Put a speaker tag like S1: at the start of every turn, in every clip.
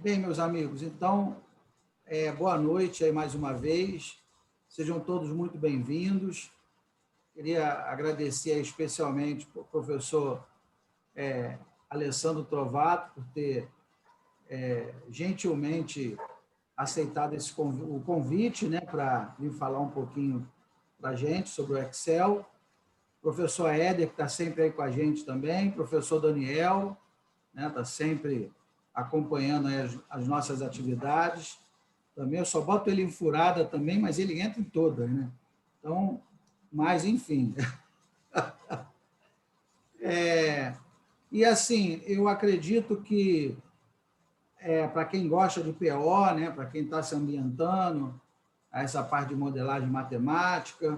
S1: Bem, meus amigos, então, boa noite aí mais uma vez. Sejam todos muito bem-vindos. Queria agradecer especialmente ao professor Alessandro Trovato por ter gentilmente aceitado o convite, né, para vir falar um pouquinho para a gente sobre o Excel. Professor Éder, que está sempre aí com a gente também. Professor Daniel, né, está sempre acompanhando aí as nossas atividades. Também eu só boto ele em furada também, mas ele entra em todas, né? Então, mas enfim. E assim, eu acredito que para quem gosta de PO, né, para quem está se ambientando a essa parte de modelagem matemática,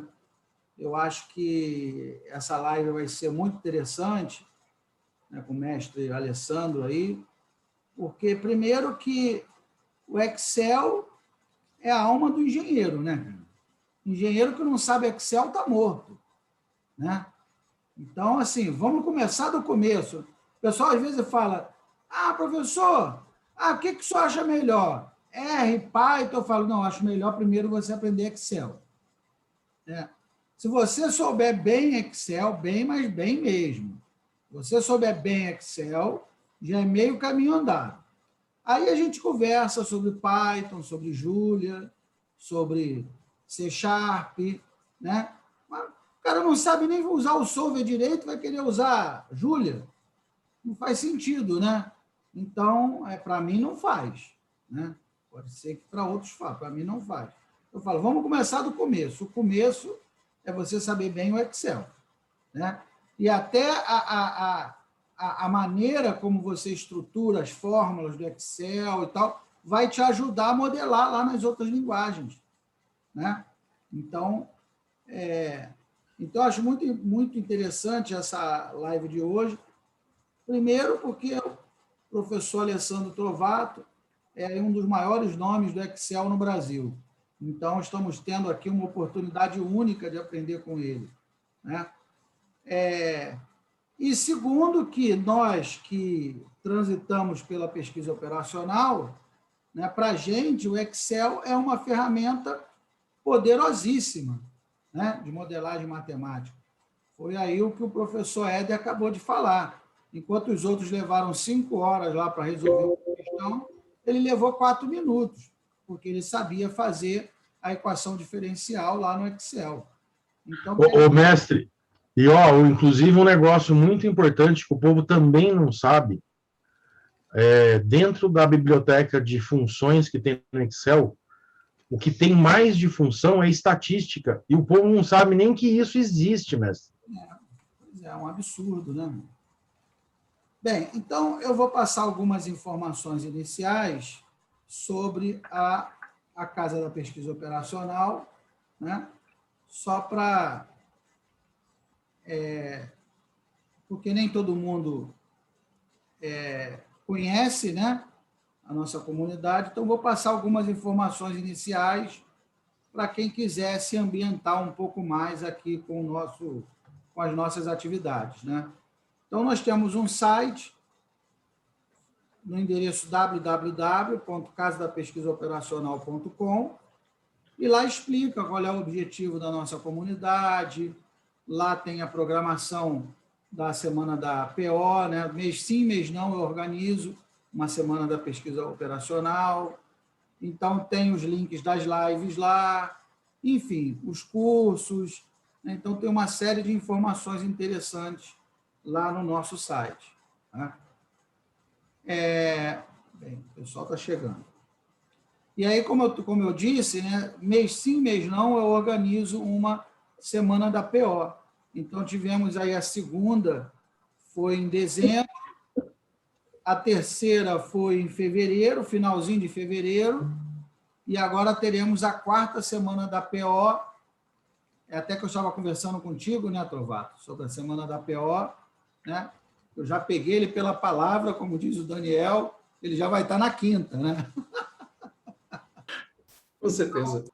S1: eu acho que essa live vai ser muito interessante, né, com o mestre Alessandro aí, porque primeiro que o Excel é a alma do engenheiro, né? Engenheiro que não sabe Excel está morto, né? Então, assim, vamos começar do começo. O pessoal às vezes fala: professor, o que o senhor acha melhor? R, Python? Eu falo: não, acho melhor primeiro você aprender Excel. Se você souber bem Excel, bem, mas bem mesmo. Se você souber bem Excel, já é meio caminho andado. Aí a gente conversa sobre Python, sobre Julia, sobre C#, né? Mas o cara não sabe nem usar o Solver direito, vai querer usar Julia? Não faz sentido, né? Então, para mim não faz, né? Pode ser que para outros façam, para mim não faz. Eu falo, vamos começar do começo. O começo é você saber bem o Excel, né? E até a maneira como você estrutura as fórmulas do Excel e tal, vai te ajudar a modelar lá nas outras linguagens, né? Então, acho muito, muito interessante essa live de hoje. Primeiro, porque o professor Alessandro Trovato é um dos maiores nomes do Excel no Brasil. Então, estamos tendo aqui uma oportunidade única de aprender com ele, né? E segundo, que nós que transitamos pela pesquisa operacional, né, para a gente, o Excel é uma ferramenta poderosíssima, né, de modelagem matemática. Foi aí o que o professor Éder acabou de falar. Enquanto os outros levaram 5 horas lá para resolver uma questão, ele levou 4 minutos, porque ele sabia fazer a equação diferencial lá no Excel.
S2: Então, mestre, e inclusive um negócio muito importante que o povo também não sabe, dentro da biblioteca de funções que tem no Excel, o que tem mais de função é estatística, e o povo não sabe nem que isso existe, mestre.
S1: É um absurdo, né? Bem, então eu vou passar algumas informações iniciais sobre a Casa da Pesquisa Operacional, né? Só para... porque nem todo mundo conhece, né, a nossa comunidade, então vou passar algumas informações iniciais para quem quiser se ambientar um pouco mais aqui com as nossas atividades, né? Então, nós temos um site no endereço www.casadapesquisaoperacional.com e lá explica qual é o objetivo da nossa comunidade. Lá tem a programação da semana da PO, né? Mês sim, mês não, eu organizo uma semana da pesquisa operacional. Então, tem os links das lives lá, enfim, os cursos, né? Então, tem uma série de informações interessantes lá no nosso site, tá? Bem, o pessoal está chegando. E aí, como eu disse, né, mês sim, mês não, eu organizo uma semana da PO. Então, tivemos aí a segunda, foi em dezembro, a terceira foi em fevereiro, finalzinho de fevereiro, e agora teremos a quarta semana da PO, até que eu estava conversando contigo, né, Trovato, sobre a semana da PO, né? Eu já peguei ele pela palavra, como diz o Daniel, ele já vai estar na quinta, né?
S3: Com certeza.
S1: Então,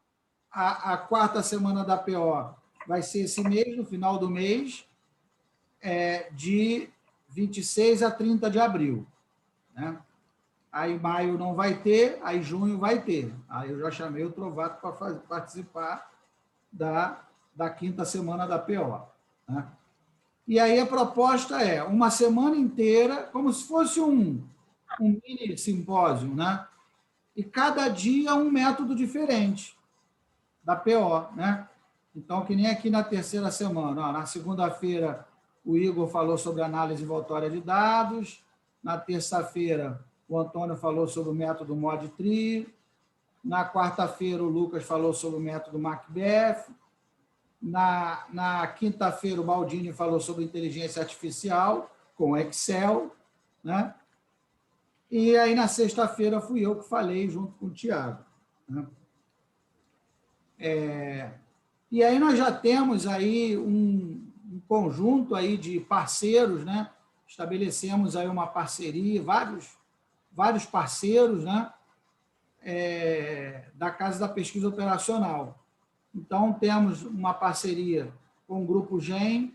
S1: a quarta semana da PO vai ser esse mês, no final do mês, de 26 a 30 de abril, né? Aí maio não vai ter, aí junho vai ter. Aí eu já chamei o Trovato para participar da quinta semana da PO. Né? E aí a proposta é uma semana inteira, como se fosse um mini simpósio, né? E cada dia um método diferente da PO. Né? Então, que nem aqui na terceira semana. Ó, na segunda-feira, o Igor falou sobre análise envoltória de dados. Na terça-feira, o Antônio falou sobre o método ModTree. Na quarta-feira, o Lucas falou sobre o método Macbeth. Na quinta-feira, o Baldini falou sobre inteligência artificial com Excel. Né? E aí, na sexta-feira, fui eu que falei junto com o Tiago. Né? E aí nós já temos aí um conjunto aí de parceiros, né? Estabelecemos aí uma parceria, vários parceiros, né? Da Casa da Pesquisa Operacional. Então, temos uma parceria com o Grupo GEM.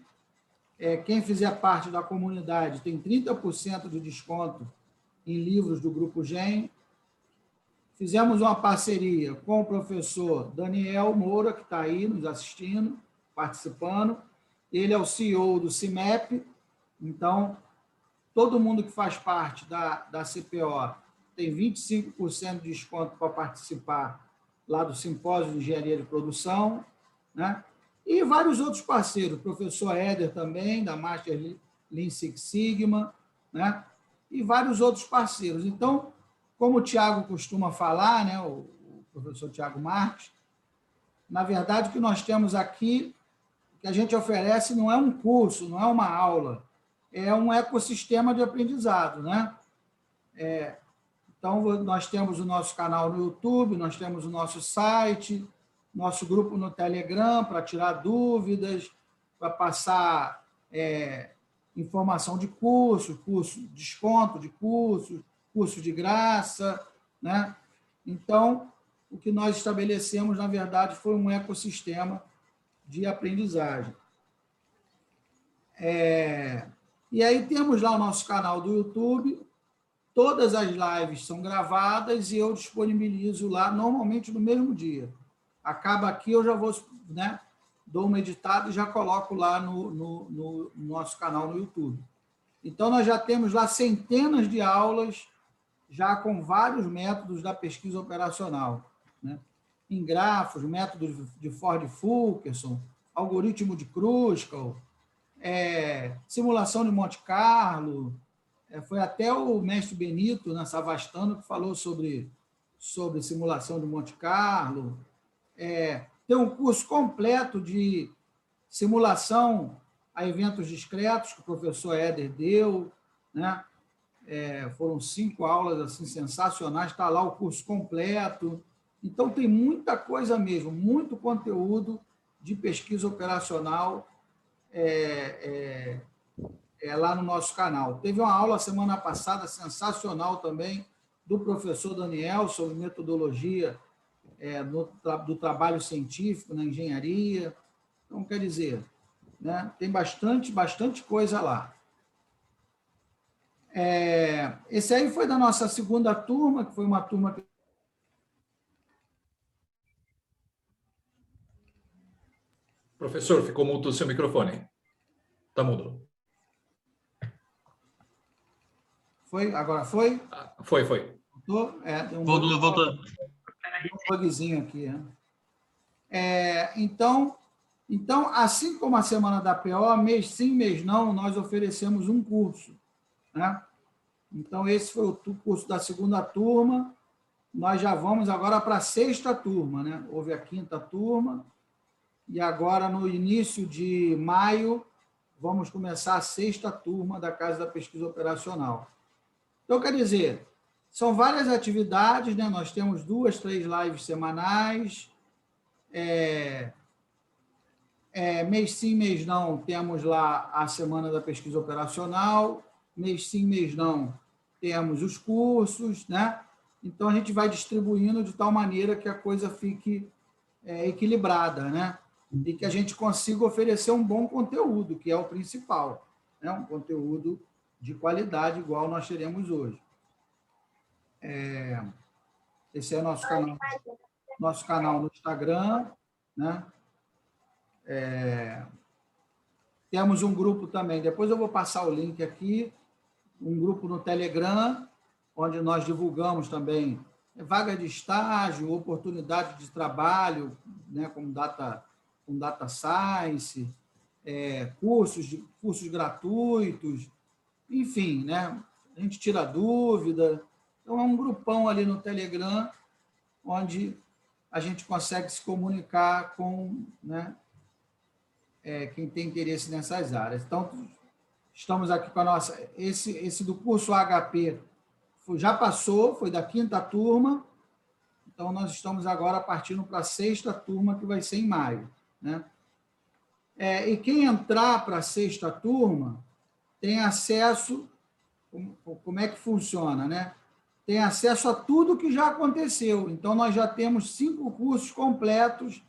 S1: Quem fizer parte da comunidade tem 30% de desconto em livros do Grupo GEM. Fizemos uma parceria com o professor Daniel Moura, que está aí nos assistindo, participando. Ele é o CEO do CIMEP. Então, todo mundo que faz parte da CPO tem 25% de desconto para participar lá do Simpósio de Engenharia de Produção. Né? E vários outros parceiros, o professor Éder também, da Master Lean Six Sigma, né? E vários outros parceiros. Então, como o Tiago costuma falar, né, o professor Tiago Marques, na verdade, o que nós temos aqui, o que a gente oferece não é um curso, não é uma aula, é um ecossistema de aprendizado. Né? Então, nós temos o nosso canal no YouTube, nós temos o nosso site, nosso grupo no Telegram para tirar dúvidas, para passar informação de curso, desconto de curso de graça. Né? Então, o que nós estabelecemos, na verdade, foi um ecossistema de aprendizagem. E aí temos lá o nosso canal do YouTube, todas as lives são gravadas e eu disponibilizo lá, normalmente no mesmo dia. Acaba aqui, eu já vou, né, dou uma editada e já coloco lá no nosso canal no YouTube. Então, nós já temos lá centenas de aulas, já com vários métodos da pesquisa operacional. Né? Em grafos, métodos de Ford-Fulkerson, algoritmo de Kruskal, simulação de Monte Carlo, foi até o mestre Benito, na Savastano, que falou sobre simulação de Monte Carlo. Tem um curso completo de simulação a eventos discretos, que o professor Éder deu, né? Foram 5 aulas assim, sensacionais, está lá o curso completo. Então, tem muita coisa mesmo, muito conteúdo de pesquisa operacional lá no nosso canal. Teve uma aula semana passada sensacional também do professor Daniel sobre metodologia do trabalho científico na engenharia. Então, quer dizer, né, tem bastante coisa lá. Esse aí foi da nossa segunda turma, que foi uma turma que...
S3: Professor, ficou mudo o seu microfone. Está mudo.
S1: Foi? Agora foi?
S3: Foi.
S1: Voltou?
S4: Voltou.
S1: Um bugzinho aqui. Né? Então, assim como a Semana da PO, mês sim, mês não, nós oferecemos um curso. Né? Então, esse foi o curso da segunda turma. Nós já vamos agora para a sexta turma. Né? Houve a quinta turma. E agora, no início de maio, vamos começar a sexta turma da Casa da Pesquisa Operacional. Então, quer dizer, são várias atividades, né? Nós temos 2, 3 lives semanais. Mês sim, mês não, temos lá a Semana da Pesquisa Operacional. Mês sim, mês não, temos os cursos, né? Então, a gente vai distribuindo de tal maneira que a coisa fique equilibrada, né? E que a gente consiga oferecer um bom conteúdo, que é o principal, né? Um conteúdo de qualidade, igual nós teremos hoje. Esse é nosso canal no Instagram, né? Temos um grupo também, depois eu vou passar o link aqui, um grupo no Telegram, onde nós divulgamos também vaga de estágio, oportunidade de trabalho, né, com data science, cursos gratuitos, enfim, né? A gente tira dúvida. Então, é um grupão ali no Telegram, onde a gente consegue se comunicar com, né, quem tem interesse nessas áreas. Então, estamos aqui com a nossa... Esse do curso HP já passou, foi da 5ª turma, então nós estamos agora partindo para a 6ª turma, que vai ser em maio, né? E quem entrar para a 6ª turma tem acesso... Como é que funciona, né? Tem acesso a tudo que já aconteceu. Então, nós já temos 5 cursos completos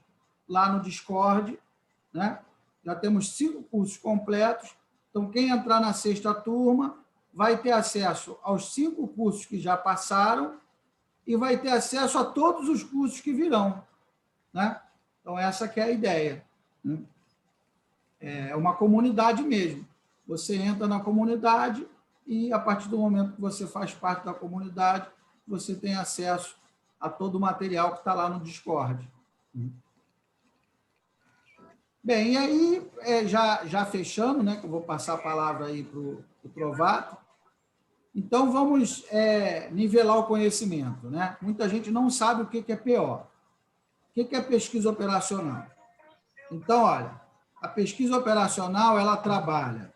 S1: lá no Discord, né? Já temos 5 cursos completos. Então, quem entrar na 6ª turma vai ter acesso aos 5 cursos que já passaram e vai ter acesso a todos os cursos que virão, né? Então, essa que é a ideia, né? É uma comunidade mesmo. Você entra na comunidade e, a partir do momento que você faz parte da comunidade, você tem acesso a todo o material que está lá no Discord. Bem, e aí, já fechando, né, que eu vou passar a palavra aí para o Trovato, então vamos nivelar o conhecimento, né? Muita gente não sabe o que é PO. O que é pesquisa operacional? Então, olha, a pesquisa operacional, ela trabalha...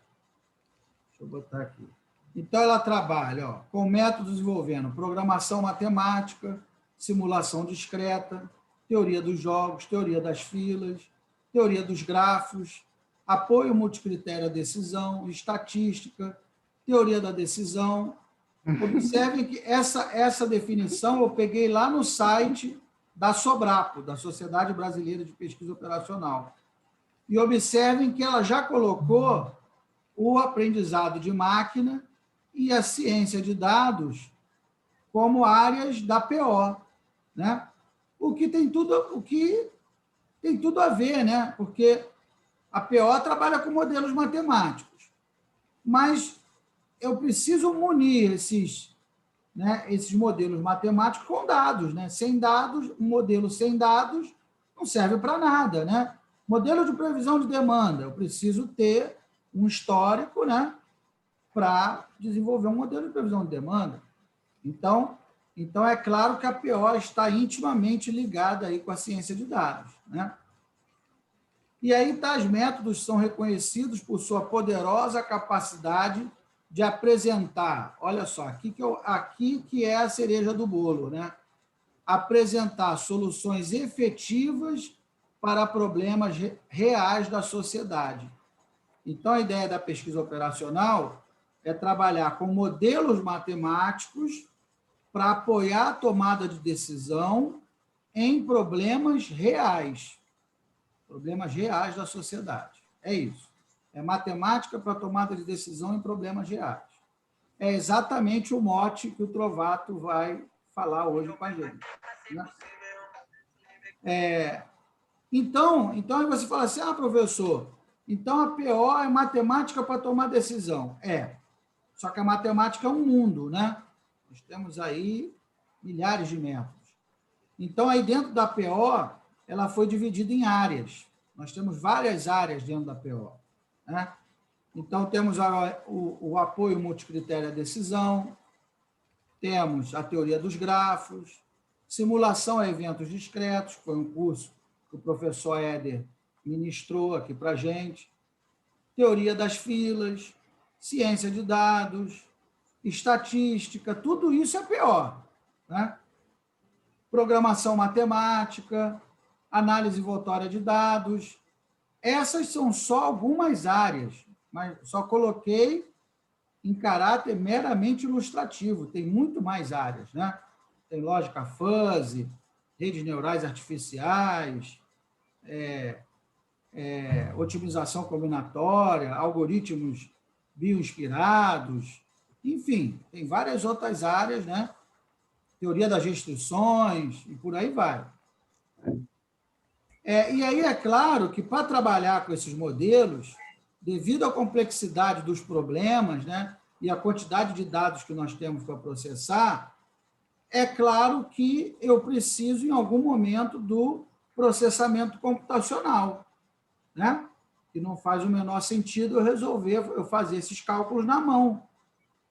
S1: Deixa eu botar aqui. Então, ela trabalha com métodos envolvendo programação matemática, simulação discreta, teoria dos jogos, teoria das filas, teoria dos grafos, apoio multicritério à decisão, estatística, teoria da decisão. Observem que essa definição eu peguei lá no site da Sobrapo, da Sociedade Brasileira de Pesquisa Operacional. E observem que ela já colocou o aprendizado de máquina e a ciência de dados como áreas da PO, né? O que tem tudo a ver, né? Porque a PO trabalha com modelos matemáticos, mas eu preciso munir esses modelos matemáticos com dados, né? Sem dados, um modelo sem dados não serve para nada, né? Modelo de previsão de demanda, eu preciso ter um histórico, né, para desenvolver um modelo de previsão de demanda. Então, é claro que a PO está intimamente ligada aí com a ciência de dados, né? E aí, tais métodos são reconhecidos por sua poderosa capacidade de apresentar, olha só, aqui que é a cereja do bolo, né? Apresentar soluções efetivas para problemas reais da sociedade. Então, a ideia da pesquisa operacional é trabalhar com modelos matemáticos para apoiar a tomada de decisão em problemas reais da sociedade. É isso. É matemática para tomada de decisão em problemas reais. É exatamente o mote que o Trovato vai falar hoje com a gente, né? Então, aí você fala assim, professor, então a PO é matemática para tomar decisão. Só que a matemática é um mundo, né? Nós temos aí milhares de métodos. Então, aí dentro da PO, ela foi dividida em áreas. Nós temos várias áreas dentro da PO, né? Então, temos o apoio multicritério à decisão, temos a teoria dos grafos, simulação a eventos discretos, que foi um curso que o professor Éder ministrou aqui para a gente, teoria das filas, ciência de dados, estatística, tudo isso é PO, né? Programação matemática, análise envoltória de dados. Essas são só algumas áreas, mas só coloquei em caráter meramente ilustrativo. Tem muito mais áreas, né? Tem lógica fuzzy, redes neurais artificiais, otimização combinatória, algoritmos bioinspirados, enfim, tem várias outras áreas, né, teoria das restrições, e por aí vai. E aí é claro que, para trabalhar com esses modelos, devido à complexidade dos problemas, né, e à quantidade de dados que nós temos para processar, é claro que eu preciso, em algum momento, do processamento computacional, né? Que não faz o menor sentido eu fazer esses cálculos na mão,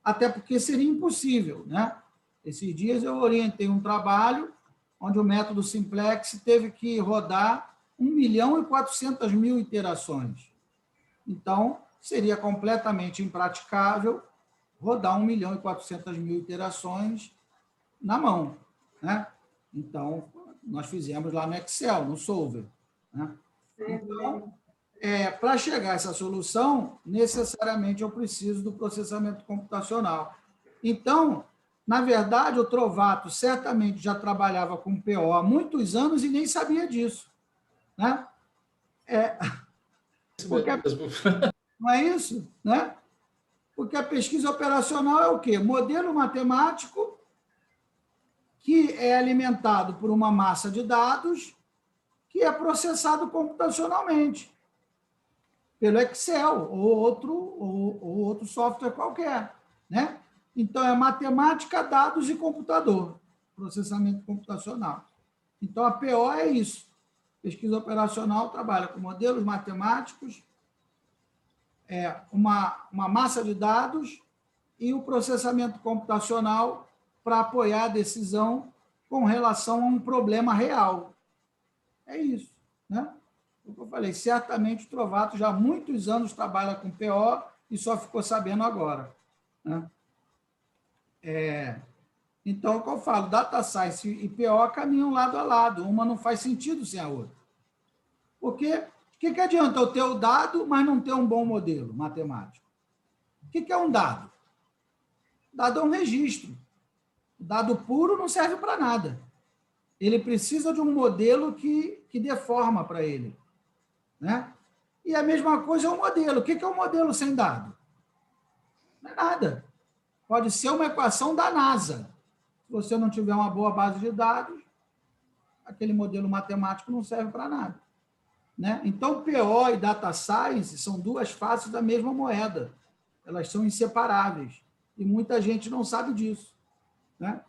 S1: até porque seria impossível, né? Esses dias eu orientei um trabalho onde o método simplex teve que rodar 1.400.000 iterações. Então, seria completamente impraticável rodar 1.400.000 iterações na mão, né? Então, nós fizemos lá no Excel, no Solver, né? Então, para chegar a essa solução, necessariamente eu preciso do processamento computacional. Então, na verdade, o Trovato certamente já trabalhava com PO há muitos anos e nem sabia disso, né? Porque, não é isso, né? Porque a pesquisa operacional é o quê? Modelo matemático que é alimentado por uma massa de dados que é processado computacionalmente pelo Excel ou outro software qualquer, né? Então, é matemática, dados e computador, processamento computacional. Então, a PO é isso. Pesquisa operacional trabalha com modelos matemáticos, uma massa de dados e o processamento computacional para apoiar a decisão com relação a um problema real. É isso, né? Como eu falei, certamente o Trovato já há muitos anos trabalha com PO e só ficou sabendo agora, né? Então, como eu falo, Data Science e PO caminham lado a lado, uma não faz sentido sem a outra. Porque o que adianta eu ter o dado, mas não ter um bom modelo matemático? O que é um dado? Dado é um registro. O dado puro não serve para nada. Ele precisa de um modelo que dê forma para ele, né? E a mesma coisa é o modelo. O que é um modelo sem dado? Não é nada. Pode ser uma equação da NASA. Se você não tiver uma boa base de dados, aquele modelo matemático não serve para nada, né? Então, PO e Data Science são duas faces da mesma moeda. Elas são inseparáveis. E muita gente não sabe disso, né?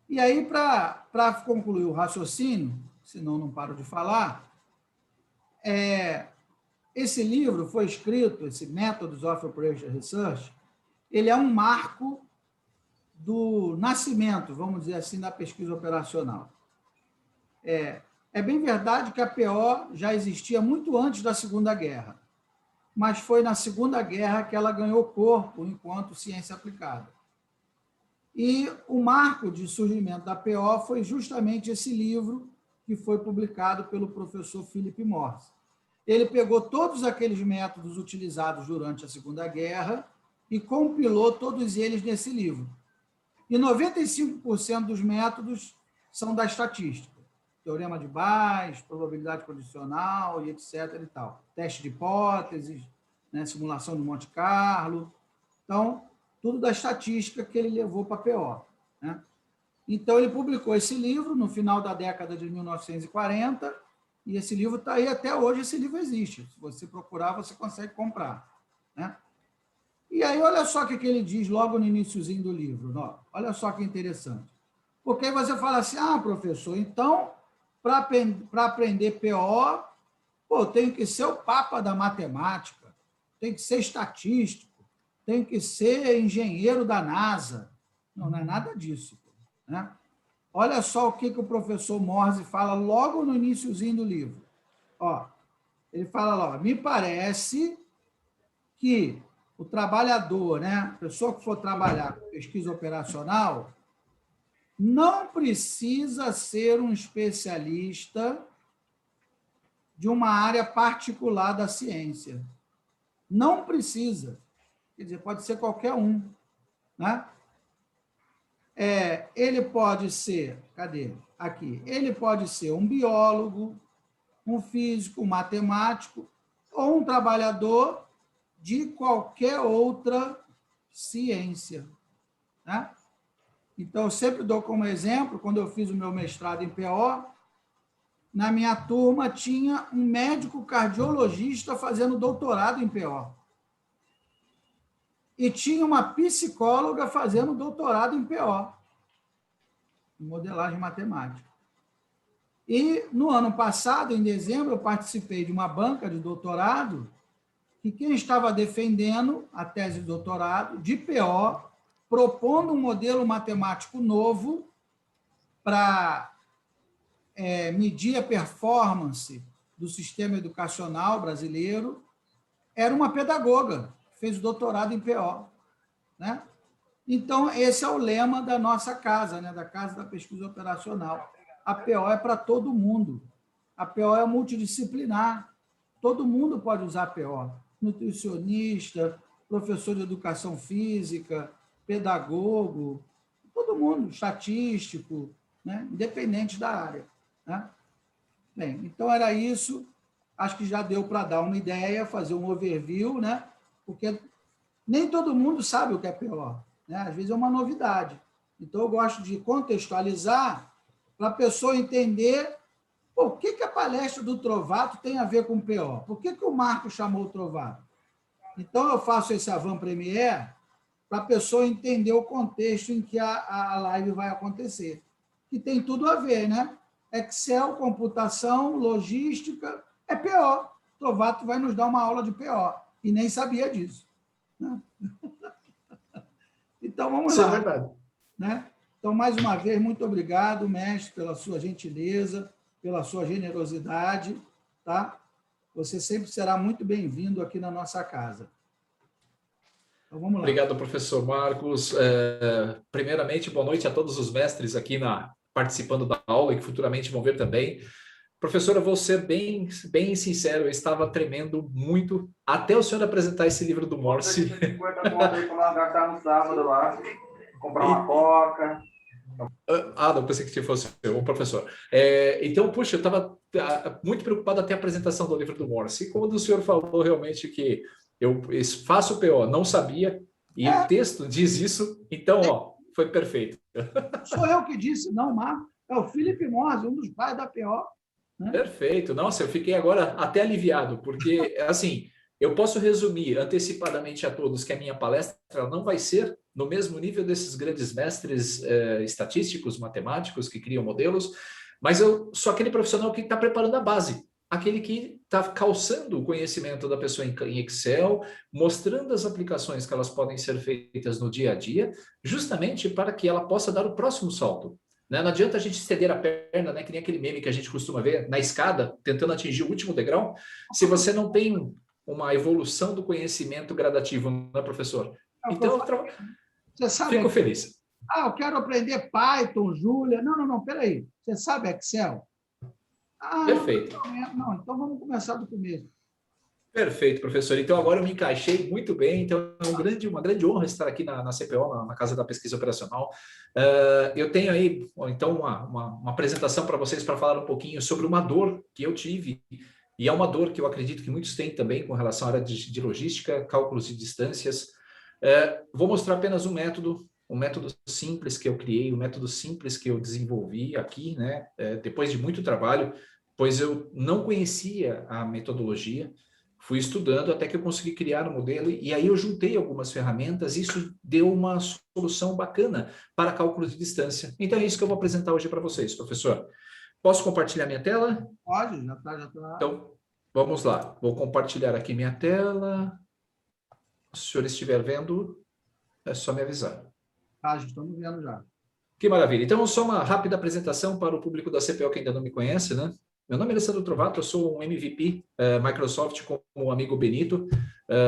S1: E aí, para concluir o raciocínio, senão não paro de falar, esse livro foi escrito, esse Methods of Operational Research, ele é um marco do nascimento, vamos dizer assim, da pesquisa operacional. É bem verdade que a PO já existia muito antes da Segunda Guerra, mas foi na Segunda Guerra que ela ganhou corpo enquanto ciência aplicada. E o marco de surgimento da PO foi justamente esse livro que foi publicado pelo professor Philip Morse. Ele pegou todos aqueles métodos utilizados durante a Segunda Guerra e compilou todos eles nesse livro. E 95% dos métodos são da estatística. Teorema de Bayes, probabilidade condicional e etc. e tal. Teste de hipóteses, né, simulação de Monte Carlo. Então, tudo da estatística que ele levou para a PO, né? Então, ele publicou esse livro no final da década de 1940, e esse livro está aí até hoje, esse livro existe. Se você procurar, você consegue comprar, né? E aí, olha só o que ele diz logo no iniciozinho do livro. Ó, olha só que interessante. Porque aí você fala assim, professor, então, para aprender PO, tem que ser o papa da matemática, tem que ser estatístico, tem que ser engenheiro da NASA. Não é nada disso, né? Olha só o que o professor Morse fala logo no iniciozinho do livro. Ó, ele fala lá, me parece que o trabalhador, né, a pessoa que for trabalhar com pesquisa operacional, não precisa ser um especialista de uma área particular da ciência. Não precisa. Quer dizer, pode ser qualquer um, né? Ele pode ser, cadê? Aqui. Ele pode ser um biólogo, um físico, um matemático, ou um trabalhador de qualquer outra ciência, né? Então, eu sempre dou como exemplo, quando eu fiz o meu mestrado em PO, na minha turma tinha um médico cardiologista fazendo doutorado em PO. E tinha uma psicóloga fazendo doutorado em PO, em modelagem matemática. E no ano passado, em dezembro, eu participei de uma banca de doutorado que quem estava defendendo a tese de doutorado de PO, propondo um modelo matemático novo para medir a performance do sistema educacional brasileiro, era uma pedagoga, fez doutorado em PO. Né? Então, esse é o lema da nossa casa, né? Da Casa da Pesquisa Operacional. A PO é para todo mundo. A PO é multidisciplinar. Todo mundo pode usar a PO. Nutricionista, professor de educação física, pedagogo, todo mundo, estatístico, né? Independente da área. Né? Bem, então era isso. Acho que já deu para dar uma ideia, fazer um overview, né? Porque nem todo mundo sabe o que é PO. Né? Às vezes é uma novidade. Então, eu gosto de contextualizar para a pessoa entender o que a palestra do Trovato tem a ver com PO. Por que o Marco chamou o Trovato? Então, eu faço esse avant-première para a pessoa entender o contexto em que a live vai acontecer. Que tem tudo a ver, né? Excel, computação, logística, é PO. O Trovato vai nos dar uma aula de PO. E nem sabia disso. Né? Então, vamos lá.
S3: Isso é verdade.
S1: Né? Então, mais uma vez, muito obrigado, mestre, pela sua gentileza, pela sua generosidade. Tá? Você sempre será muito bem-vindo aqui na nossa casa. Então, vamos lá.
S3: Obrigado, professor Marcos. Primeiramente, boa noite a todos os mestres aqui participando da aula e que futuramente vão ver também. Professora, vou ser bem sincero, eu estava tremendo muito até o senhor apresentar esse livro do Morse.
S4: 50 conto aí para gastar no sábado lá, comprar uma coca.
S3: Não, pensei que fosse o professor. Então, puxa, eu estava muito preocupado até a apresentação do livro do Morse. E quando o senhor falou realmente que eu faço o PO, não sabia, e o texto diz isso, então, ó, foi perfeito.
S1: Sou eu que disse, não, Marco. É o Felipe Morse, um dos pais da PO. Né?
S3: Perfeito. Nossa, eu fiquei agora até aliviado, porque, assim, eu posso resumir antecipadamente a todos que a minha palestra não vai ser no mesmo nível desses grandes mestres estatísticos, matemáticos, que criam modelos, mas eu sou aquele profissional que está preparando a base, aquele que está calçando o conhecimento da pessoa em Excel, mostrando as aplicações que elas podem ser feitas no dia a dia, justamente para que ela possa dar o próximo salto. Né? Não adianta a gente estender a perna, né? Que nem aquele meme que a gente costuma ver na escada, tentando atingir o último degrau, se você não tem uma evolução do conhecimento gradativo, né, professor? Então,
S1: você sabe
S3: fico feliz.
S1: Eu quero aprender Python, Julia. Não, peraí. Você sabe Excel?
S3: Perfeito.
S1: Não, então vamos começar do começo.
S3: Perfeito, professor. Então, agora eu me encaixei muito bem. Então, é uma grande honra estar aqui na CPO, na Casa da Pesquisa Operacional. Eu tenho aí, então, uma apresentação para vocês para falar um pouquinho sobre uma dor que eu tive, e é uma dor que eu acredito que muitos têm também com relação à área de logística, cálculos de distâncias. Vou mostrar apenas um método simples que eu criei, um método simples que eu desenvolvi aqui, né? Depois de muito trabalho, pois eu não conhecia a metodologia, fui estudando até que eu consegui criar um modelo, e aí eu juntei algumas ferramentas, e isso deu uma solução bacana para cálculo de distância. Então é isso que eu vou apresentar hoje para vocês, professor. Posso compartilhar minha tela?
S1: Pode, já está.
S3: Então, vamos lá. Vou compartilhar aqui minha tela. Se o senhor estiver vendo, é só me avisar.
S1: Já estamos vendo já.
S3: Que maravilha. Então, só uma rápida apresentação para o público da CPO que ainda não me conhece, né? Meu nome é Alessandro Trovato, eu sou um MVP Microsoft com o amigo Benito,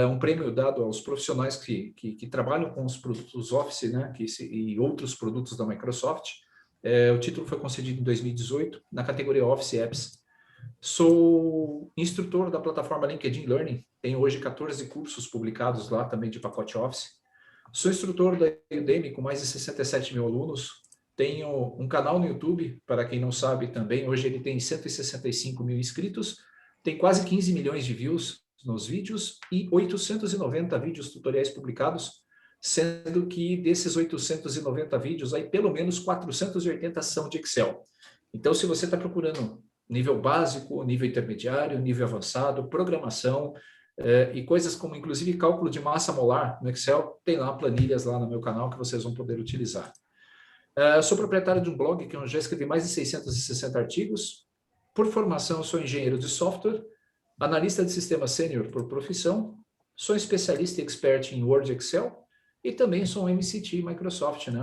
S3: um prêmio dado aos profissionais que trabalham com os produtos Office, né? E outros produtos da Microsoft. O título foi concedido em 2018, na categoria Office Apps. Sou instrutor da plataforma LinkedIn Learning, tenho hoje 14 cursos publicados lá também de pacote Office. Sou instrutor da Udemy com mais de 67 mil alunos. Tenho um canal no YouTube, para quem não sabe também, hoje ele tem 165 mil inscritos, tem quase 15 milhões de views nos vídeos e 890 vídeos tutoriais publicados. sendo que desses 890 vídeos, aí pelo menos 480 são de Excel. Então, se você está procurando nível básico, nível intermediário, nível avançado, programação, e coisas como, inclusive, cálculo de massa molar no Excel, tem lá planilhas lá no meu canal que vocês vão poder utilizar. Sou proprietário de um blog que eu já escrevi mais de 660 artigos. Por formação, eu sou engenheiro de software, analista de sistema sênior por profissão, sou especialista e expert em Word e Excel, e também sou um MCT Microsoft, né?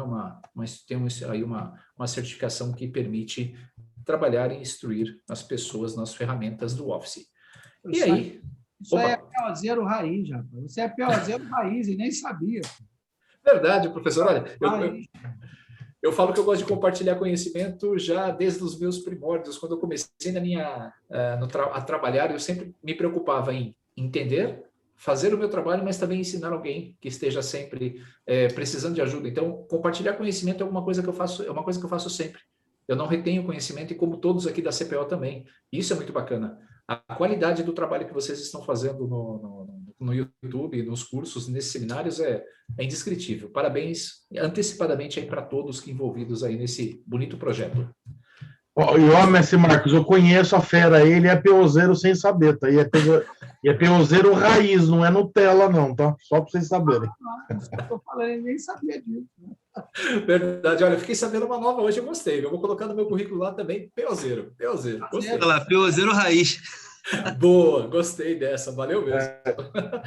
S3: Tenho aí uma certificação que permite trabalhar e instruir as pessoas nas ferramentas do Office. E aí...
S1: Isso aí é PO0 raiz, rapaz. Você é PO0 raiz e nem sabia.
S3: Verdade, professor. Olha, eu falo que eu gosto de compartilhar conhecimento já desde os meus primórdios. Quando eu comecei a trabalhar, eu sempre me preocupava em entender, fazer o meu trabalho, mas também ensinar alguém que esteja sempre precisando de ajuda. Então, compartilhar conhecimento é uma coisa que eu faço sempre. Eu não retenho conhecimento, e como todos aqui da CPO também. Isso é muito bacana. A qualidade do trabalho que vocês estão fazendo no YouTube, nos cursos, nesses seminários, é indescritível. Parabéns antecipadamente aí para todos que envolvidos aí nesse bonito projeto.
S2: Mestre Marcos, eu conheço a fera, ele é POzeiro sem saber, tá? E é POzeiro raiz, não é Nutella, não, tá? Só para vocês saberem.
S1: Eu falei, nem sabia disso.
S3: Verdade, olha, eu fiquei sabendo uma nova hoje, eu gostei. Eu vou colocar no meu currículo lá também, POzeiro. Gostei.
S5: Olha lá, POzeiro raiz.
S3: Boa, gostei dessa, valeu mesmo.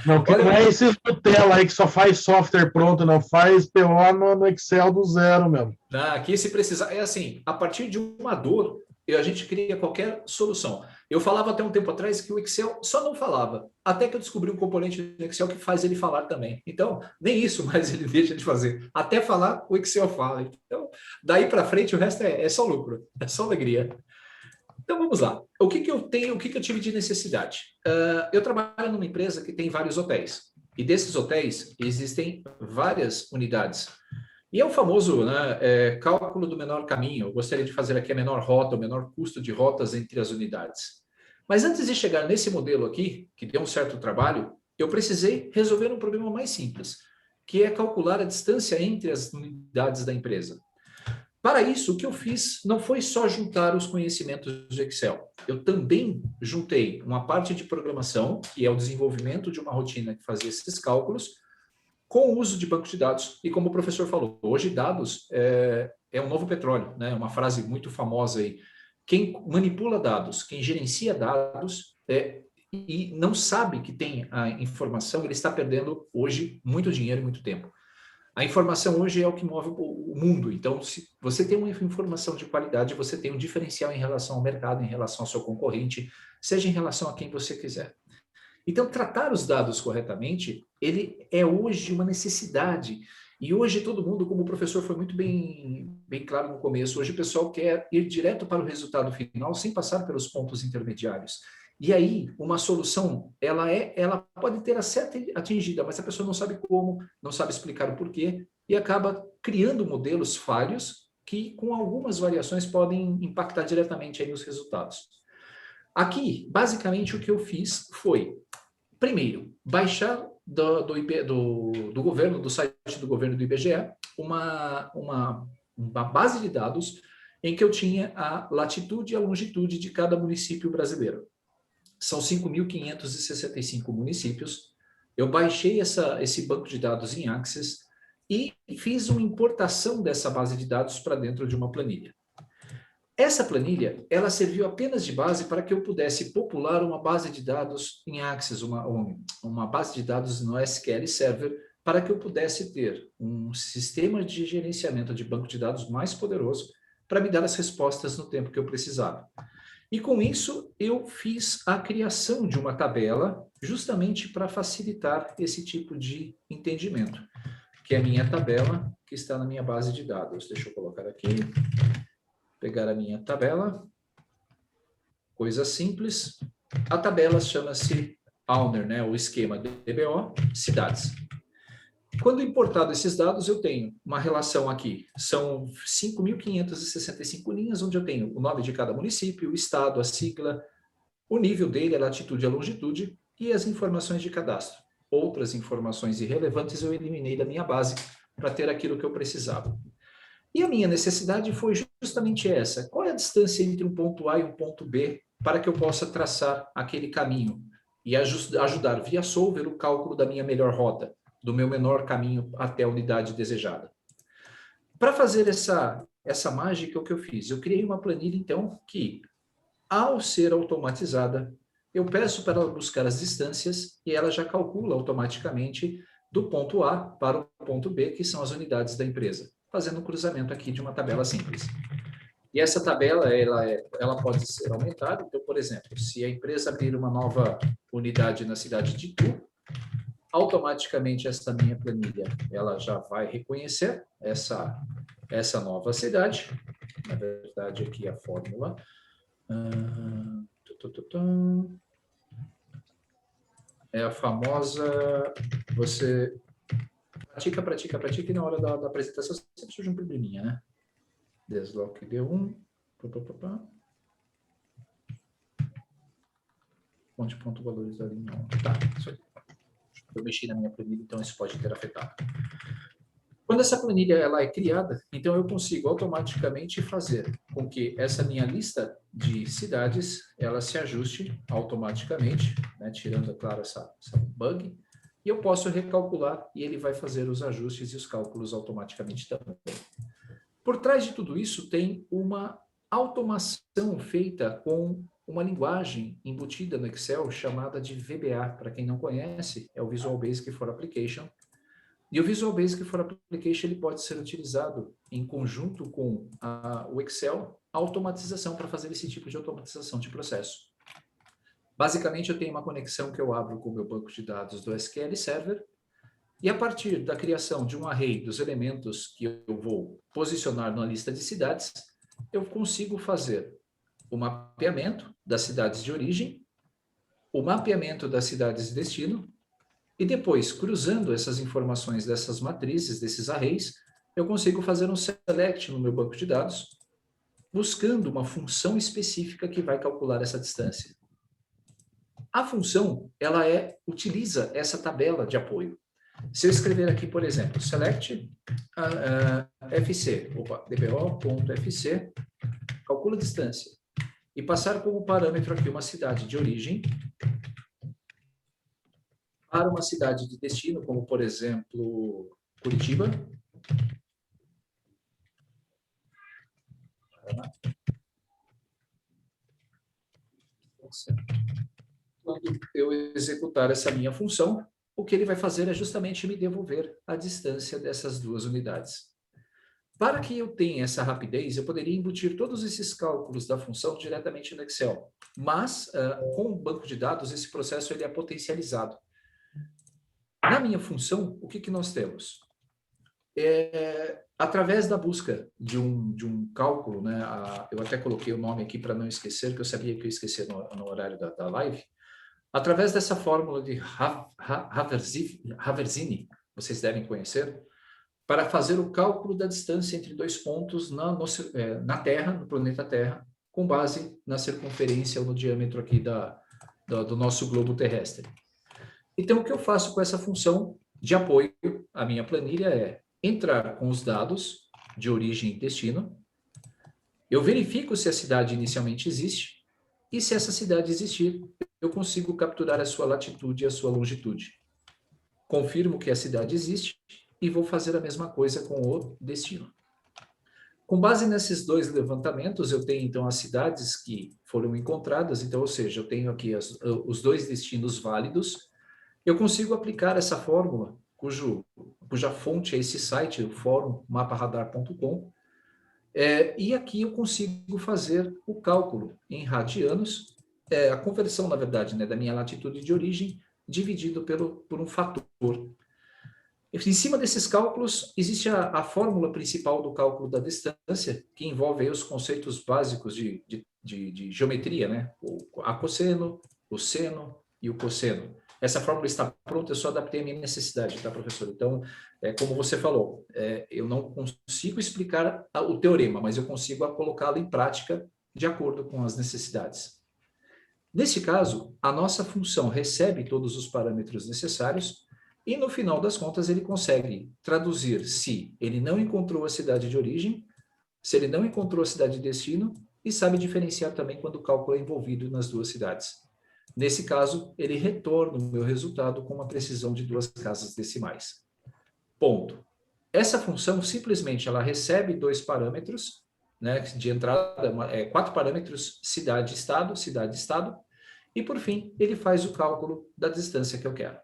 S2: Não, não é esses Nutella aí que só faz software pronto, não, faz PO no Excel do zero mesmo.
S3: Aqui, se precisar, é assim, a partir de uma dor, a gente cria qualquer solução. Eu falava até um tempo atrás que o Excel só não falava, até que eu descobri um componente do Excel que faz ele falar também. Então, nem isso mais ele deixa de fazer. Até falar, o Excel fala. Então, daí para frente, o resto é só lucro, é só alegria. Então, vamos lá. O que eu tive de necessidade? Eu trabalho numa empresa que tem vários hotéis. E desses hotéis, existem várias unidades. E é o famoso, né, cálculo do menor caminho. Eu gostaria de fazer aqui a menor rota, o menor custo de rotas entre as unidades. Mas antes de chegar nesse modelo aqui, que deu um certo trabalho, eu precisei resolver um problema mais simples, que é calcular a distância entre as unidades da empresa. Para isso, o que eu fiz não foi só juntar os conhecimentos de Excel. Eu também juntei uma parte de programação, que é o desenvolvimento de uma rotina que fazia esses cálculos, com o uso de banco de dados. E como o professor falou, hoje dados é um novo petróleo, né? Uma frase muito famosa aí. Quem manipula dados, quem gerencia dados e não sabe que tem a informação, ele está perdendo hoje muito dinheiro e muito tempo. A informação hoje é o que move o mundo. Então, se você tem uma informação de qualidade, você tem um diferencial em relação ao mercado, em relação ao seu concorrente, seja em relação a quem você quiser. Então, tratar os dados corretamente, ele é hoje uma necessidade. E hoje todo mundo, como o professor foi muito bem claro no começo, hoje o pessoal quer ir direto para o resultado final sem passar pelos pontos intermediários. E aí, uma solução, ela pode ter a certa atingida, mas a pessoa não sabe como, não sabe explicar o porquê, e acaba criando modelos falhos que, com algumas variações, podem impactar diretamente aí nos resultados. Aqui, basicamente, o que eu fiz foi, primeiro, baixar do governo, do site do governo do IBGE, uma base de dados em que eu tinha a latitude e a longitude de cada município brasileiro. São 5.565 municípios. Eu baixei esse banco de dados em Access e fiz uma importação dessa base de dados para dentro de uma planilha. Essa planilha, ela serviu apenas de base para que eu pudesse popular uma base de dados em Access, uma base de dados no SQL Server, para que eu pudesse ter um sistema de gerenciamento de banco de dados mais poderoso para me dar as respostas no tempo que eu precisava. E com isso, eu fiz a criação de uma tabela justamente para facilitar esse tipo de entendimento, que é a minha tabela que está na minha base de dados. Deixa eu colocar aqui, pegar a minha tabela, coisa simples. A tabela chama-se Owner, né, o esquema DBO, cidades. Quando importado esses dados, eu tenho uma relação aqui, são 5.565 linhas, onde eu tenho o nome de cada município, o estado, a sigla, o nível dele, a latitude e a longitude, e as informações de cadastro. outras informações irrelevantes eu eliminei da minha base para ter aquilo que eu precisava. E a minha necessidade foi justamente essa. Qual é a distância entre um ponto A e um ponto B para que eu possa traçar aquele caminho e ajudar via solver o cálculo da minha melhor rota, do meu menor caminho até a unidade desejada. Para fazer essa mágica, o que eu fiz? Eu criei uma planilha, então, que, ao ser automatizada, eu peço para ela buscar as distâncias e ela já calcula automaticamente do ponto A para o ponto B, que são as unidades da empresa, fazendo um cruzamento aqui de uma tabela simples. E essa tabela, ela pode ser aumentada. Então, por exemplo, se a empresa abrir uma nova unidade na cidade de Itu, automaticamente essa minha planilha, ela já vai reconhecer essa nova cidade. Na verdade, aqui a fórmula. É a famosa, você pratica, e na hora da apresentação você precisa de um probleminha, né? Desloque D1. Ponto valores da linha 1. Tá, isso aí. Eu mexi na minha planilha, então isso pode ter afetado. Quando essa planilha ela é criada, então eu consigo automaticamente fazer com que essa minha lista de cidades ela se ajuste automaticamente, né, tirando, é claro, essa bug, e eu posso recalcular e ele vai fazer os ajustes e os cálculos automaticamente também. Por trás de tudo isso tem uma automação feita com uma linguagem embutida no Excel chamada de VBA. Para quem não conhece, é o Visual Basic for Application. E o Visual Basic for Application ele pode ser utilizado em conjunto com o Excel, a automatização para fazer esse tipo de automatização de processo. Basicamente, eu tenho uma conexão que eu abro com o meu banco de dados do SQL Server, e a partir da criação de um array dos elementos que eu vou posicionar na lista de cidades, eu consigo fazer o mapeamento das cidades de origem, o mapeamento das cidades de destino, e depois, cruzando essas informações dessas matrizes, desses arrays, eu consigo fazer um select no meu banco de dados, buscando uma função específica que vai calcular essa distância. A função, ela utiliza essa tabela de apoio. Se eu escrever aqui, por exemplo, select fc, dbo.fc, calcula a distância, e passar como parâmetro aqui uma cidade de origem para uma cidade de destino, como, por exemplo, Curitiba. Quando eu executar essa minha função, o que ele vai fazer é justamente me devolver a distância dessas duas unidades. Para que eu tenha essa rapidez, eu poderia embutir todos esses cálculos da função diretamente no Excel. Mas, com o banco de dados, esse processo ele é potencializado. Na minha função, o que nós temos? Através da busca de um cálculo, né, eu até coloquei o nome aqui para não esquecer, que eu sabia que eu ia esquecer no horário da live. Através dessa fórmula de Haversini, vocês devem conhecer, para fazer o cálculo da distância entre dois pontos na Terra, no planeta Terra, com base na circunferência ou no diâmetro aqui do nosso globo terrestre. Então, o que eu faço com essa função de apoio à minha planilha é entrar com os dados de origem e destino, eu verifico se a cidade inicialmente existe, e se essa cidade existir, eu consigo capturar a sua latitude e a sua longitude. Confirmo que a cidade existe e vou fazer a mesma coisa com o destino. Com base nesses dois levantamentos, eu tenho então as cidades que foram encontradas, então, ou seja, eu tenho aqui os dois destinos válidos, eu consigo aplicar essa fórmula, cuja fonte é esse site, o fórum maparadar.com, e aqui eu consigo fazer o cálculo em radianos, a conversão, na verdade, né, da minha latitude de origem, dividido por um fator. Em cima desses cálculos, existe a fórmula principal do cálculo da distância, que envolve aí os conceitos básicos de geometria, né? O acosseno, o seno e o cosseno. Essa fórmula está pronta, eu só adaptei a minha necessidade, tá, professor? Então, como você falou, eu não consigo explicar o teorema, mas eu consigo colocá-lo em prática de acordo com as necessidades. Nesse caso, a nossa função recebe todos os parâmetros necessários e, no final das contas, ele consegue traduzir se ele não encontrou a cidade de origem, se ele não encontrou a cidade de destino e sabe diferenciar também quando o cálculo é envolvido nas duas cidades. Nesse caso, ele retorna o meu resultado com uma precisão de 2 casas decimais. Ponto. Essa função, simplesmente, ela recebe 2 parâmetros, né, de entrada, 4 parâmetros, cidade, estado, e, por fim, ele faz o cálculo da distância que eu quero.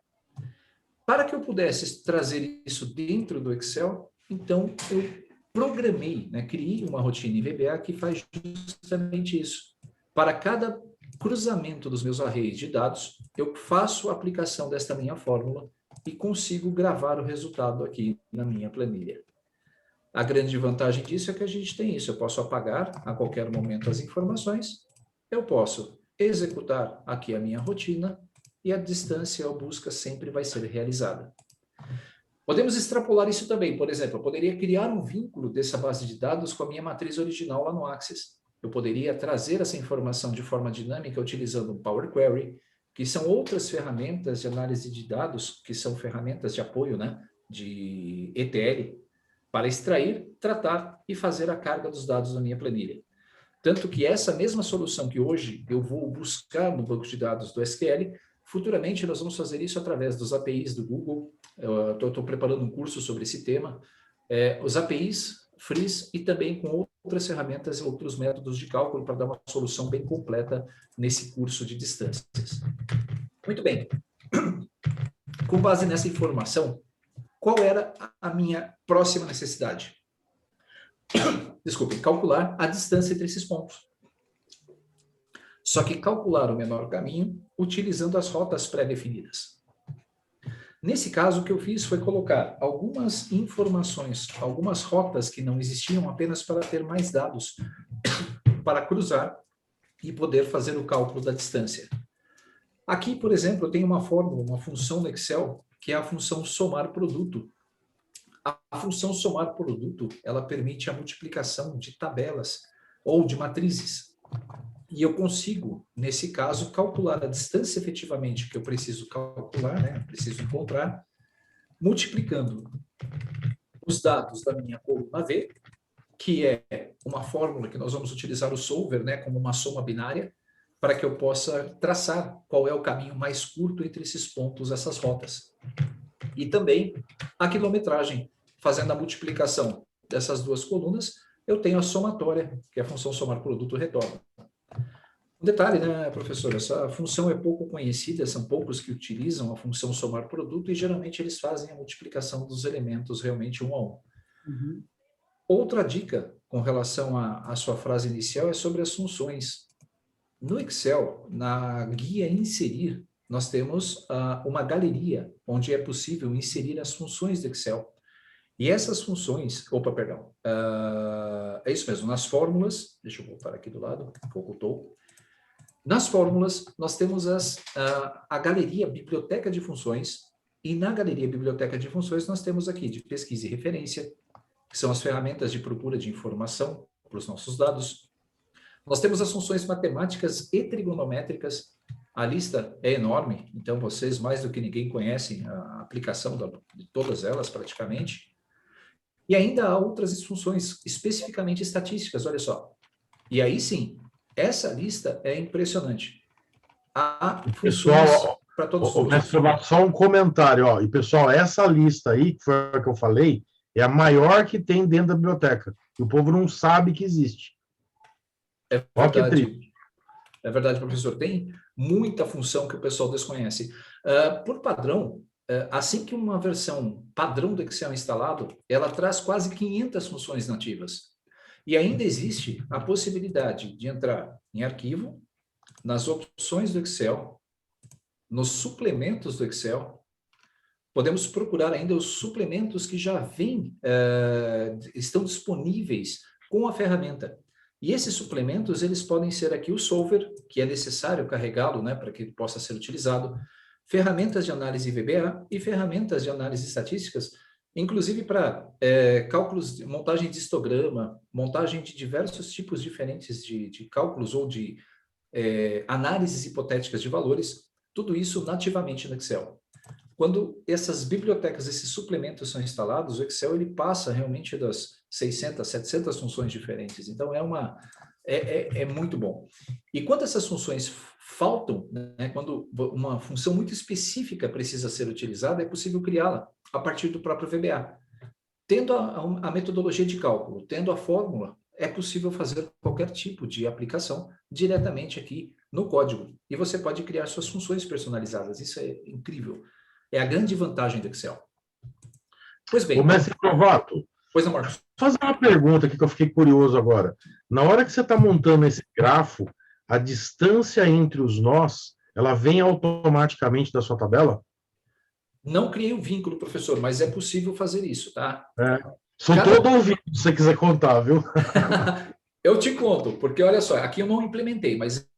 S3: Para que eu pudesse trazer isso dentro do Excel, então, eu programei, né, criei uma rotina em VBA que faz justamente isso. Para cada cruzamento dos meus arrays de dados, eu faço a aplicação desta minha fórmula e consigo gravar o resultado aqui na minha planilha. A grande vantagem disso é que a gente tem isso. Eu posso apagar a qualquer momento as informações, eu posso executar aqui a minha rotina e a distância ou busca sempre vai ser realizada. Podemos extrapolar isso também. Por exemplo, eu poderia criar um vínculo dessa base de dados com a minha matriz original lá no Access. Eu poderia trazer essa informação de forma dinâmica utilizando um Power Query, que são outras ferramentas de análise de dados, que são ferramentas de apoio, né, de ETL, para extrair, tratar e fazer a carga dos dados na minha planilha. Tanto que essa mesma solução que hoje eu vou buscar no banco de dados do SQL, futuramente nós vamos fazer isso através dos APIs do Google. Eu estou preparando um curso sobre esse tema. Os APIs, Freeze e também com outras ferramentas e outros métodos de cálculo para dar uma solução bem completa nesse curso de distâncias. Muito bem. Com base nessa informação, qual era a minha próxima necessidade? Desculpe, calcular a distância entre esses pontos. Só que calcular o menor caminho utilizando as rotas pré-definidas. Nesse caso, o que eu fiz foi colocar algumas informações, algumas rotas que não existiam apenas para ter mais dados para cruzar e poder fazer o cálculo da distância. Aqui, por exemplo, eu tenho uma fórmula, uma função no Excel, que é a função somar produto. A função somar produto, ela permite a multiplicação de tabelas ou de matrizes. E eu consigo, nesse caso, calcular a distância efetivamente que eu preciso calcular, né? Preciso encontrar, multiplicando os dados da minha coluna V, que é uma fórmula que nós vamos utilizar o solver, né, como uma soma binária, para que eu possa traçar qual é o caminho mais curto entre esses pontos, essas rotas. E também a quilometragem, fazendo a multiplicação dessas duas colunas, eu tenho a somatória, que é a função somar produto retorno. Um detalhe, né, professor, essa função é pouco conhecida, são poucos que utilizam a função somar produto e geralmente eles fazem a multiplicação dos elementos realmente um a um.
S1: Uhum.
S3: Outra dica com relação à sua frase inicial é sobre as funções. No Excel, na guia inserir, nós temos uma galeria onde é possível inserir as funções do Excel. E essas funções, é isso mesmo, nas fórmulas, deixa eu voltar aqui do lado, que ocultou. Nas fórmulas, nós temos a galeria biblioteca de funções, e na galeria biblioteca de funções nós temos aqui de pesquisa e referência, que são as ferramentas de procura de informação para os nossos dados. Nós temos as funções matemáticas e trigonométricas. A lista é enorme, então vocês mais do que ninguém conhecem a aplicação de todas elas praticamente. E ainda há outras funções especificamente estatísticas, olha só. E aí sim, essa lista é impressionante. Há funções para todos os gostos.
S2: Só um comentário, ó. E pessoal, essa lista aí, que foi a que eu falei, é a maior que tem dentro da biblioteca. E o povo não sabe que existe.
S3: É verdade. É verdade, professor. Tem muita função que o pessoal desconhece. Por padrão, assim que uma versão padrão do Excel é instalado, ela traz quase 500 funções nativas. E ainda existe a possibilidade de entrar em arquivo, nas opções do Excel, nos suplementos do Excel. Podemos procurar ainda os suplementos que já vêm, estão disponíveis com a ferramenta. E esses suplementos, eles podem ser aqui o solver, que é necessário carregá-lo, né, para que ele possa ser utilizado, ferramentas de análise VBA e ferramentas de análise estatísticas, inclusive para cálculos, montagem de histograma, montagem de diversos tipos diferentes de cálculos ou de análises hipotéticas de valores, tudo isso nativamente no Excel. Quando essas bibliotecas, esses suplementos são instalados, o Excel ele passa realmente das 600, 700 funções diferentes. Então, é muito bom. E quando essas funções faltam, né, quando uma função muito específica precisa ser utilizada, é possível criá-la a partir do próprio VBA. Tendo a metodologia de cálculo, tendo a fórmula, é possível fazer qualquer tipo de aplicação diretamente aqui no código. E você pode criar suas funções personalizadas. Isso é incrível. É a grande vantagem do Excel. Pois bem.
S2: Ô, mestre Provato,
S3: pois não, Marcos.
S2: Vou fazer uma pergunta aqui que eu fiquei curioso agora. Na hora que você está montando esse grafo, a distância entre os nós, ela vem automaticamente da sua tabela?
S3: Não criei um vínculo, professor, mas é possível fazer isso, tá?
S2: Sou todo ouvido, se você quiser contar, viu?
S3: Eu te conto, porque olha só, aqui eu não implementei, mas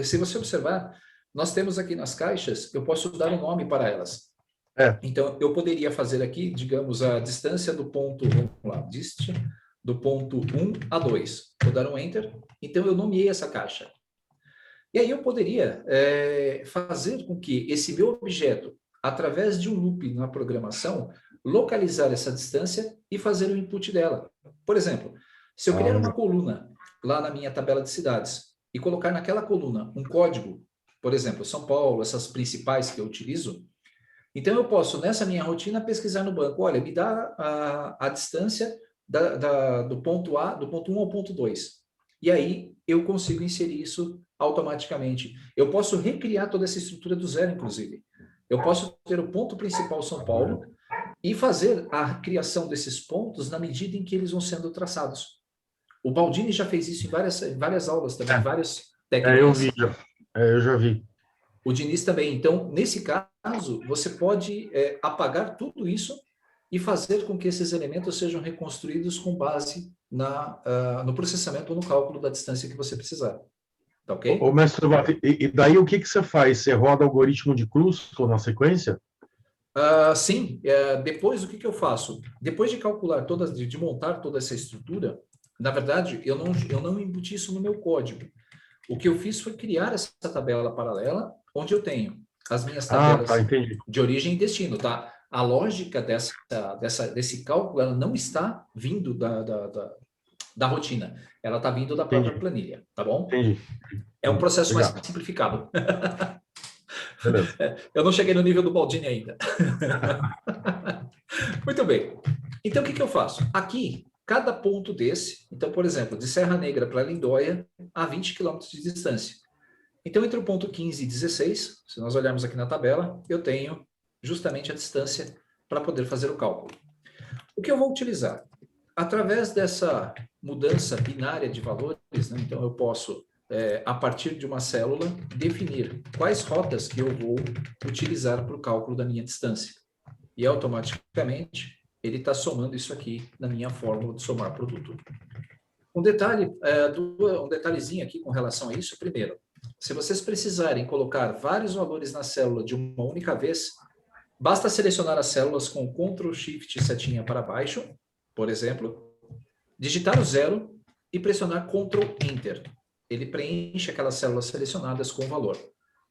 S3: se você observar, nós temos aqui nas caixas, eu posso dar um nome para elas. Então, eu poderia fazer aqui, digamos, a distância do ponto, vamos lá, do ponto 1 a 2. Vou dar um Enter. Então, eu nomeei essa caixa. E aí eu poderia fazer com que esse meu objeto, através de um loop na programação, localizar essa distância e fazer o input dela. Por exemplo, se eu criar uma coluna lá na minha tabela de cidades e colocar naquela coluna um código, por exemplo, São Paulo, essas principais que eu utilizo, então eu posso, nessa minha rotina, pesquisar no banco, olha, me dá a distância do ponto A, do ponto 1 ao ponto 2. E aí eu consigo inserir isso automaticamente. Eu posso recriar toda essa estrutura do zero, inclusive. Eu posso ter o ponto principal São Paulo e fazer a criação desses pontos na medida em que eles vão sendo traçados. O Baldini já fez isso em várias aulas também, várias técnicas.
S2: Eu já vi.
S3: O Diniz também. Então, nesse caso, você pode apagar tudo isso e fazer com que esses elementos sejam reconstruídos com base no processamento ou no cálculo da distância que você precisar. Tá ok?
S2: Ô, mestre, e daí o que você faz? Você roda algoritmo de cluster na sequência?
S3: Sim. Depois, o que eu faço? Depois de calcular de montar toda essa estrutura, na verdade, eu não embuti isso no meu código. O que eu fiz foi criar essa tabela paralela, onde eu tenho as minhas tabelas de origem e destino, tá? A lógica desse cálculo, ela não está vindo da rotina, ela está vindo da própria planilha, tá bom?
S2: Entendi.
S3: É um processo mais simplificado. Eu não cheguei no nível do Baldini ainda. Muito bem. Então, o que eu faço? Aqui, cada ponto desse, então, por exemplo, de Serra Negra para Lindóia, a 20 km de distância. Então, entre o ponto 15 e 16, se nós olharmos aqui na tabela, eu tenho justamente a distância para poder fazer o cálculo. O que eu vou utilizar? Através dessa mudança binária de valores, né, então eu posso, a partir de uma célula, definir quais rotas que eu vou utilizar para o cálculo da minha distância. E automaticamente ele está somando isso aqui na minha fórmula de somar produto. Um detalhezinho aqui com relação a isso. Primeiro, se vocês precisarem colocar vários valores na célula de uma única vez, basta selecionar as células com Ctrl Shift setinha para baixo, por exemplo, digitar o 0 e pressionar Ctrl Enter. Ele preenche aquelas células selecionadas com o valor.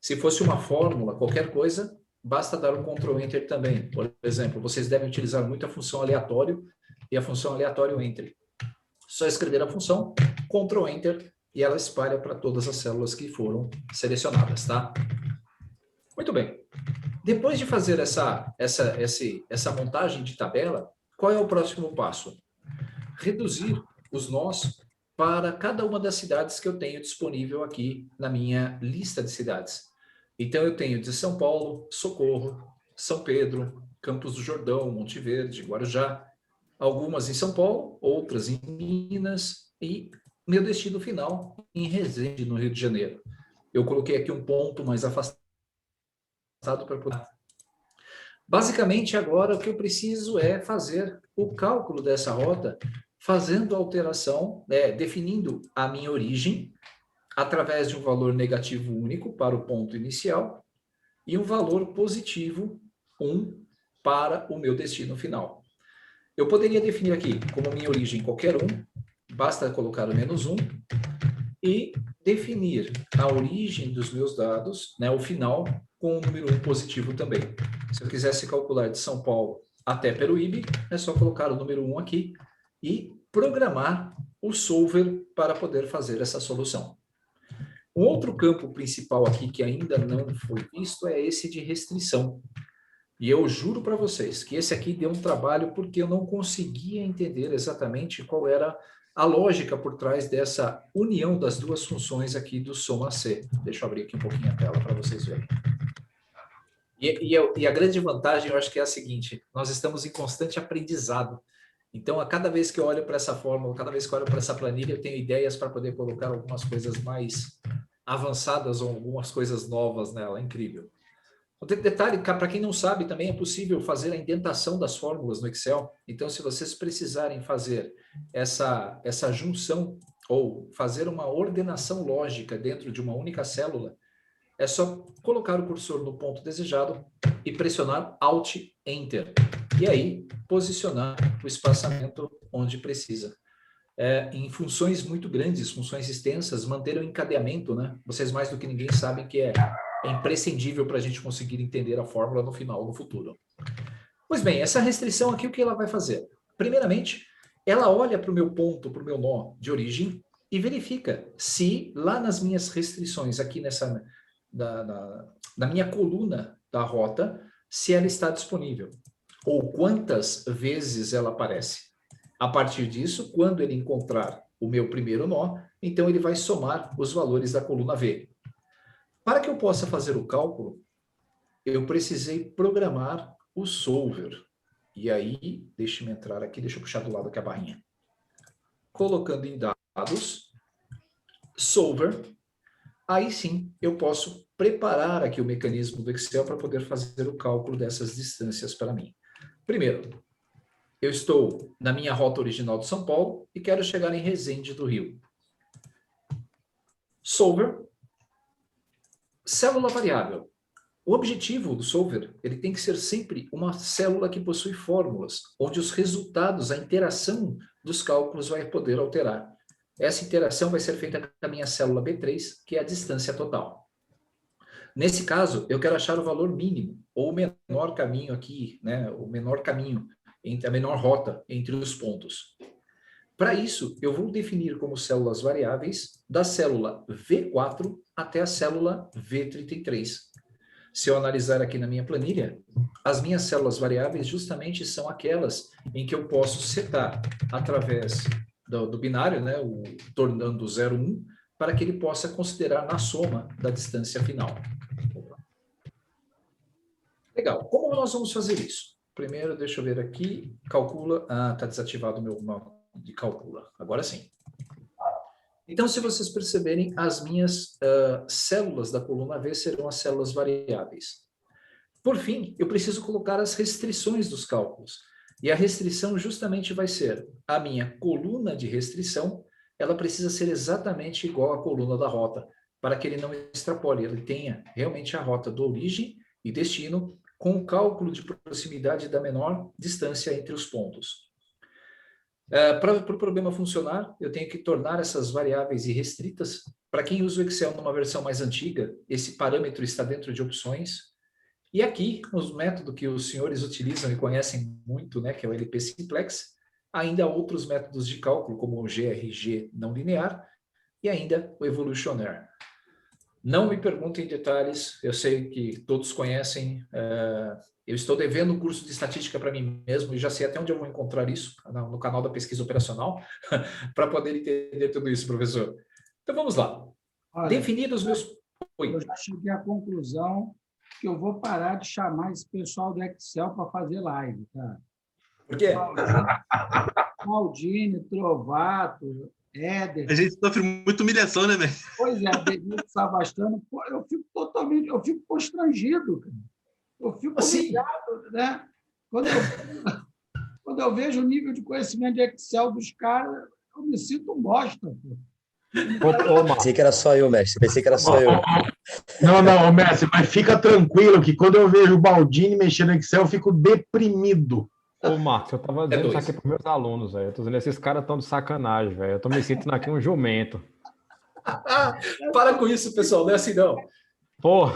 S3: Se fosse uma fórmula, qualquer coisa, basta dar um Ctrl Enter também. Por exemplo, vocês devem utilizar muito a função aleatório e a função aleatório Enter. Só escrever a função, Ctrl Enter, e ela espalha para todas as células que foram selecionadas, tá? Muito bem. Depois de fazer essa montagem de tabela, qual é o próximo passo? Reduzir os nós para cada uma das cidades que eu tenho disponível aqui na minha lista de cidades. Então, eu tenho de São Paulo, Socorro, São Pedro, Campos do Jordão, Monte Verde, Guarujá, algumas em São Paulo, outras em Minas e meu destino final em Resende, no Rio de Janeiro. Eu coloquei aqui um ponto mais afastado para poder... Basicamente, agora, o que eu preciso é fazer o cálculo dessa rota, fazendo a alteração, definindo a minha origem, através de um valor negativo único para o ponto inicial e um valor positivo 1 para o meu destino final. Eu poderia definir aqui como minha origem qualquer um, basta colocar o -1 e definir a origem dos meus dados, né, o final, com o número 1 positivo também. Se eu quisesse calcular de São Paulo até Peruíbe, é só colocar o número 1 aqui e programar o solver para poder fazer essa solução. Um outro campo principal aqui que ainda não foi visto é esse de restrição. E eu juro para vocês que esse aqui deu um trabalho porque eu não conseguia entender exatamente qual era a lógica por trás dessa união das duas funções aqui do soma C. Deixa eu abrir aqui um pouquinho a tela para vocês verem. E a grande vantagem, eu acho que é a seguinte, nós estamos em constante aprendizado. Então, a cada vez que eu olho para essa fórmula, cada vez que eu olho para essa planilha, eu tenho ideias para poder colocar algumas coisas mais avançadas ou algumas coisas novas nela. É incrível. Outro detalhe, para quem não sabe, também é possível fazer a indentação das fórmulas no Excel. Então, se vocês precisarem fazer essa junção ou fazer uma ordenação lógica dentro de uma única célula, é só colocar o cursor no ponto desejado e pressionar Alt Enter. E aí, posicionar o espaçamento onde precisa. Em funções muito grandes, funções extensas, manter o encadeamento, né? Vocês mais do que ninguém sabem que é imprescindível para a gente conseguir entender a fórmula no final, no futuro. Pois bem, essa restrição aqui, o que ela vai fazer? Primeiramente, ela olha para o meu ponto, para o meu nó de origem e verifica se lá nas minhas restrições, aqui na minha coluna da rota, se ela está disponível ou quantas vezes ela aparece. A partir disso, quando ele encontrar o meu primeiro nó, então ele vai somar os valores da coluna V. Para que eu possa fazer o cálculo, eu precisei programar o solver. E aí, deixa-me entrar aqui, deixa eu puxar do lado aqui a barrinha. Colocando em dados, solver, aí sim eu posso preparar aqui o mecanismo do Excel para poder fazer o cálculo dessas distâncias para mim. Primeiro, eu estou na minha rota original de São Paulo e quero chegar em Resende do Rio. Solver, célula variável. O objetivo do solver, ele tem que ser sempre uma célula que possui fórmulas, onde os resultados, a interação dos cálculos vai poder alterar. Essa interação vai ser feita com a minha célula B3, que é a distância total. Nesse caso, eu quero achar o valor mínimo, ou o menor caminho aqui, né, o menor caminho, a menor rota entre os pontos. Para isso, eu vou definir como células variáveis da célula V4 até a célula V33. Se eu analisar aqui na minha planilha, as minhas células variáveis justamente são aquelas em que eu posso setar através do binário, né, tornando 0, 1, para que ele possa considerar na soma da distância final. Legal. Como nós vamos fazer isso? Primeiro, deixa eu ver aqui, calcula. Ah, está desativado o meu nó de calcula. Agora sim. Então, se vocês perceberem, as minhas células da coluna V serão as células variáveis. Por fim, eu preciso colocar as restrições dos cálculos. E a restrição justamente vai ser a minha coluna de restrição, ela precisa ser exatamente igual à coluna da rota, para que ele não extrapole, ele tenha realmente a rota do origem e destino com o cálculo de proximidade da menor distância entre os pontos. Para o problema funcionar, eu tenho que tornar essas variáveis irrestritas. Para quem usa o Excel numa versão mais antiga, esse parâmetro está dentro de opções. E aqui, os métodos que os senhores utilizam e conhecem muito, né, que é o LP Simplex, ainda há outros métodos de cálculo, como o GRG não linear e ainda o Evolutionaire. Não me perguntem detalhes, eu sei que todos conhecem. Eu estou devendo um curso de estatística para mim mesmo e já sei até onde eu vou encontrar isso, no canal da Pesquisa Operacional, para poder entender tudo isso, professor. Então, vamos lá.
S1: Olha,
S3: Definidos os meus... Oi.
S1: Eu já cheguei à conclusão que eu vou parar de chamar esse pessoal do Excel para fazer live, cara.
S3: Por quê?
S1: Maldini, Trovato, Éder.
S5: A gente sofre muita humilhação, né, velho?
S1: Pois é, Denilson Sebastiano, eu fico constrangido, cara. Eu fico humilhado, né? Quando eu vejo o nível de conhecimento de Excel dos caras, eu me sinto um bosta.
S6: Pensei que era só eu, mestre. Pensei que era só eu.
S2: Não, mestre, mas fica tranquilo que quando eu vejo o Baldini mexendo no Excel, eu fico deprimido.
S7: Ô, Marcos, eu tava dizendo isso aqui para meus alunos, velho. Eu tô dizendo, esses caras estão de sacanagem, velho. Eu tô me sentindo aqui um jumento.
S3: Para com isso, pessoal, não é assim não.
S7: Pô,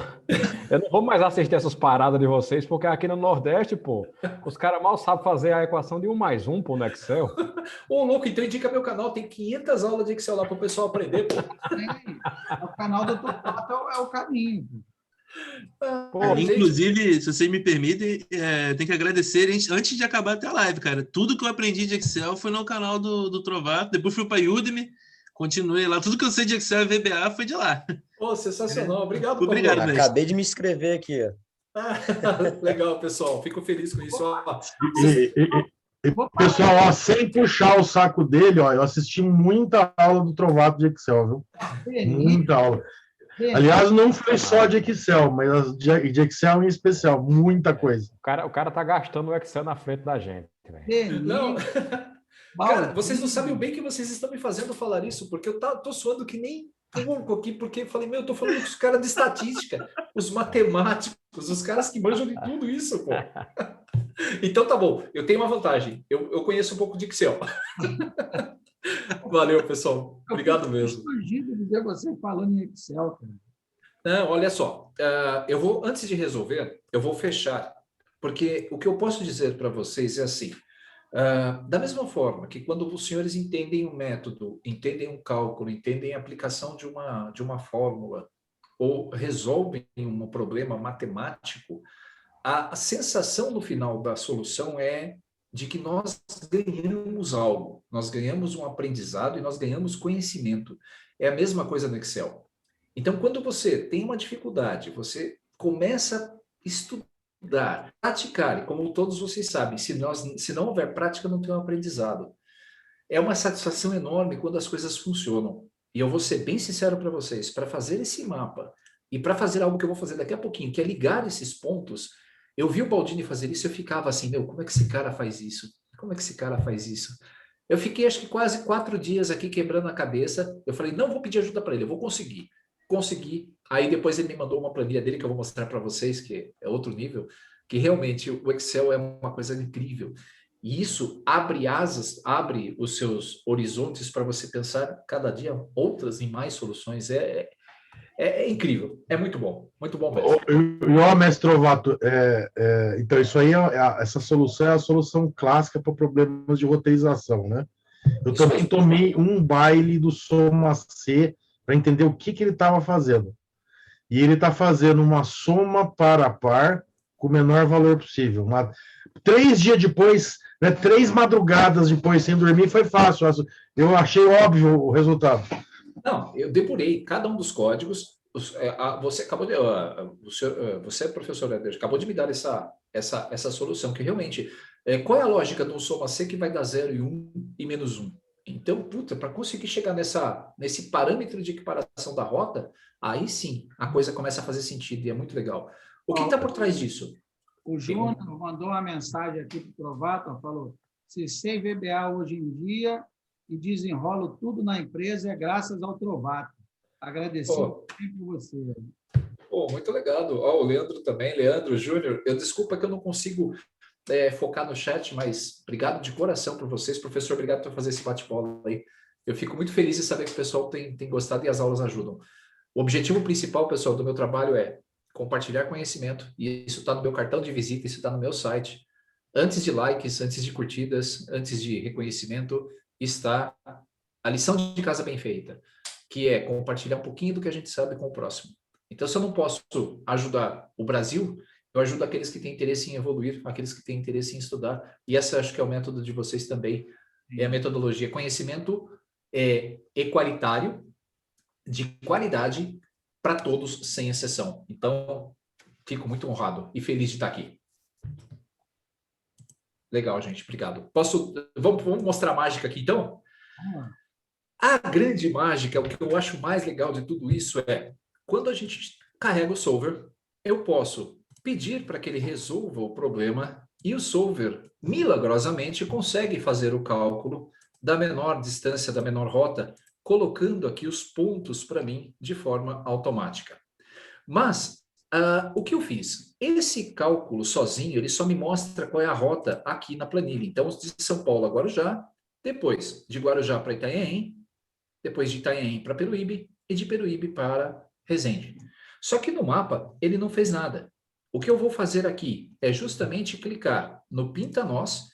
S7: eu não vou mais assistir essas paradas de vocês, porque aqui no Nordeste, pô, os caras mal sabem fazer a equação de 1 mais 1, pô, no Excel.
S3: Ô, louco, então indica meu canal, tem 500 aulas de Excel lá para o pessoal aprender, pô.
S1: O canal do Torquato é o caminho.
S7: Pô,
S5: Inclusive, se você me permite, tem que agradecer antes de acabar até a live, cara. Tudo que eu aprendi de Excel foi no canal do Trovato, depois fui para Udemy, continuei lá. Tudo que eu sei de Excel e VBA foi de lá.
S3: Ô, sensacional,
S5: Obrigado,
S3: Paulo.
S6: Acabei de me inscrever aqui.
S3: Legal, pessoal, fico feliz com isso.
S2: Pessoal, ó, sem puxar o saco dele, ó, eu assisti muita aula do Trovato de Excel, viu? Muita aula. Aliás, não foi só de Excel, mas de Excel em especial, muita coisa.
S7: O cara tá gastando o Excel na frente da gente, velho.
S3: Não. Cara, vocês não sabem o bem que vocês estão me fazendo falar isso, porque eu tô suando que nem porco aqui, porque eu falei, eu tô falando com os caras de estatística, os matemáticos, os caras que manjam de tudo isso, pô. Então tá bom, eu tenho uma vantagem, eu conheço um pouco de Excel. Valeu, pessoal. Obrigado mesmo.
S1: Eu de ver você falando em Excel, cara.
S3: Não, olha só, eu vou, antes de resolver, eu vou fechar, porque o que eu posso dizer para vocês é assim, da mesma forma que quando os senhores entendem um método, entendem um cálculo, entendem a aplicação de uma fórmula, ou resolvem um problema matemático, a sensação no final da solução é de que nós ganhamos algo, nós ganhamos um aprendizado e nós ganhamos conhecimento. É a mesma coisa no Excel. Então, quando você tem uma dificuldade, você começa a estudar, praticar, e como todos vocês sabem, se não houver prática, não tem um aprendizado. É uma satisfação enorme quando as coisas funcionam. E eu vou ser bem sincero para vocês, para fazer esse mapa, e para fazer algo que eu vou fazer daqui a pouquinho, que é ligar esses pontos, eu vi o Baldini fazer isso, eu ficava assim, como é que esse cara faz isso? Como é que esse cara faz isso? Eu fiquei, acho que quase 4 dias aqui quebrando a cabeça. Eu falei, não vou pedir ajuda para ele, eu vou conseguir. Consegui. Aí depois ele me mandou uma planilha dele que eu vou mostrar para vocês, que é outro nível, que realmente o Excel é uma coisa incrível. E isso abre asas, abre os seus horizontes para você pensar cada dia outras e mais soluções. É incrível, é muito bom mesmo.
S2: Ó, mestre Trovato, então isso aí, essa solução é a solução clássica para problemas de roteirização, né? Eu também tomei um baile do Soma C para entender o que ele estava fazendo. E ele está fazendo uma soma par a par com o menor valor possível. 3 dias depois, 3 madrugadas depois sem dormir, foi fácil. Eu achei óbvio o resultado.
S3: Não, eu depurei cada um dos códigos. Você acabou de, você, professor Eder, acabou de me dar essa solução, que realmente, qual é a lógica do soma C que vai dar 0 e 1 e menos 1? Então, para conseguir chegar nesse parâmetro de equiparação da rota, aí sim, a coisa começa a fazer sentido e é muito legal. O que está por trás disso?
S1: O Júnior mandou uma mensagem aqui para o Trovato, falou, se sei VBA hoje em dia e desenrolo tudo na empresa é graças ao Trovato. Agradecido por você.
S3: Muito legal. O Leandro também, Leandro Júnior, desculpa que eu não consigo focar no chat, mas obrigado de coração por vocês. Professor, obrigado por fazer esse bate-bola aí. Eu fico muito feliz de saber que o pessoal tem gostado e as aulas ajudam. O objetivo principal, pessoal, do meu trabalho é compartilhar conhecimento, e isso está no meu cartão de visita, isso está no meu site. Antes de likes, antes de curtidas, antes de reconhecimento, está a lição de casa bem feita, que é compartilhar um pouquinho do que a gente sabe com o próximo. Então, se eu não posso ajudar o Brasil, eu ajudo aqueles que têm interesse em evoluir, aqueles que têm interesse em estudar, e essa acho que é o método de vocês também, é a metodologia. Conhecimento equalitário, de qualidade, para todos, sem exceção. Então, fico muito honrado e feliz de estar aqui. Legal, gente, obrigado. Vamos mostrar a mágica aqui, então? A grande mágica, o que eu acho mais legal de tudo isso é, quando a gente carrega o solver, eu posso pedir para que ele resolva o problema e o solver, milagrosamente, consegue fazer o cálculo da menor distância, da menor rota, colocando aqui os pontos para mim de forma automática. Mas, o que eu fiz? Esse cálculo sozinho, ele só me mostra qual é a rota aqui na planilha. Então, de São Paulo a Guarujá, depois de Guarujá para Itanhaém, depois de Itanhaém para Peruíbe, e de Peruíbe para Resende. Só que no mapa ele não fez nada. O que eu vou fazer aqui é justamente clicar no Pinta Nós,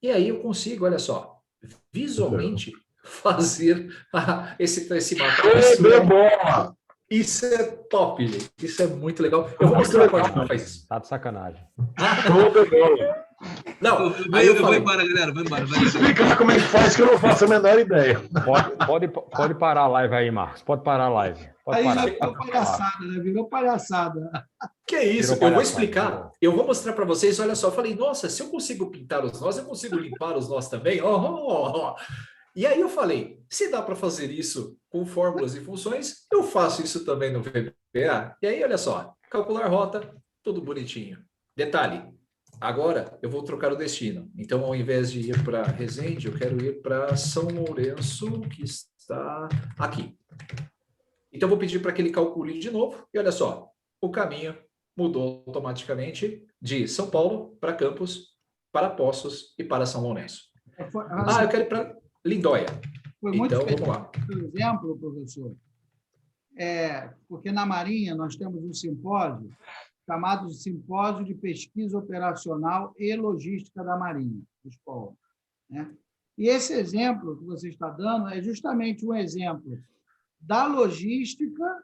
S3: e aí eu consigo, olha só, visualmente fazer esse mapa. Isso é top, gente. Isso é muito legal. Eu vou mostrar como faz isso.
S7: Tá de sacanagem.
S3: Não,
S5: eu vou embora, galera. Vou embora.
S2: Explica como é que faz, que eu não faço a menor ideia.
S7: Pode parar a live aí, Marcos. Pode parar a live. Pode
S1: Aí
S7: parar.
S1: já virou palhaçada, né? Virou palhaçada.
S3: Que é isso? Eu vou explicar. Eu vou mostrar para vocês. Olha só, eu falei, nossa, se eu consigo pintar os nós, eu consigo limpar os nós também. E aí eu falei, se dá para fazer isso com fórmulas e funções, eu faço isso também no VBA. E aí, olha só, calcular rota, tudo bonitinho. Detalhe, agora eu vou trocar o destino. Então, ao invés de ir para Resende, eu quero ir para São Lourenço, que está aqui. Então, eu vou pedir para que ele calcule de novo. E olha só, o caminho mudou automaticamente de São Paulo para Campos, para Poços e para São Lourenço. Eu quero ir para Lindóia.
S1: Foi muito
S3: então,
S1: feliz,
S3: vamos lá.
S1: por exemplo, professor, porque na Marinha nós temos um simpósio chamado Simpósio de Pesquisa Operacional e Logística da Marinha, do SPOL, né? E esse exemplo que você está dando é justamente um exemplo da logística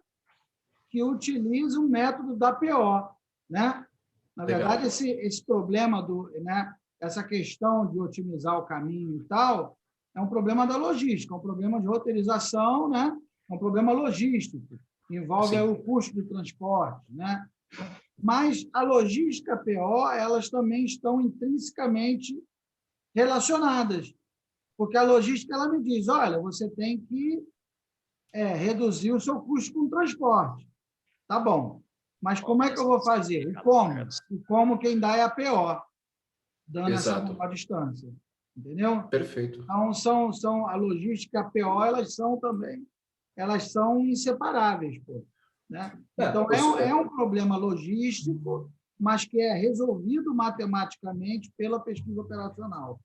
S1: que utiliza o método da PO, né? Na verdade, esse problema essa questão de otimizar o caminho e tal, é um problema da logística, é um problema de roteirização, né? É um problema logístico, envolve o custo do transporte, né? Mas a logística PO, elas também estão intrinsecamente relacionadas, porque a logística ela me diz, olha, você tem que reduzir o seu custo com o transporte. Tá bom, mas como é que eu vou fazer? E como? E como quem dá é a PO, dando essa menor distância. Entendeu?
S3: Perfeito.
S1: Então, a logística e a PO, elas são inseparáveis, pô, né? Então, é um problema logístico, mas que é resolvido matematicamente pela pesquisa operacional.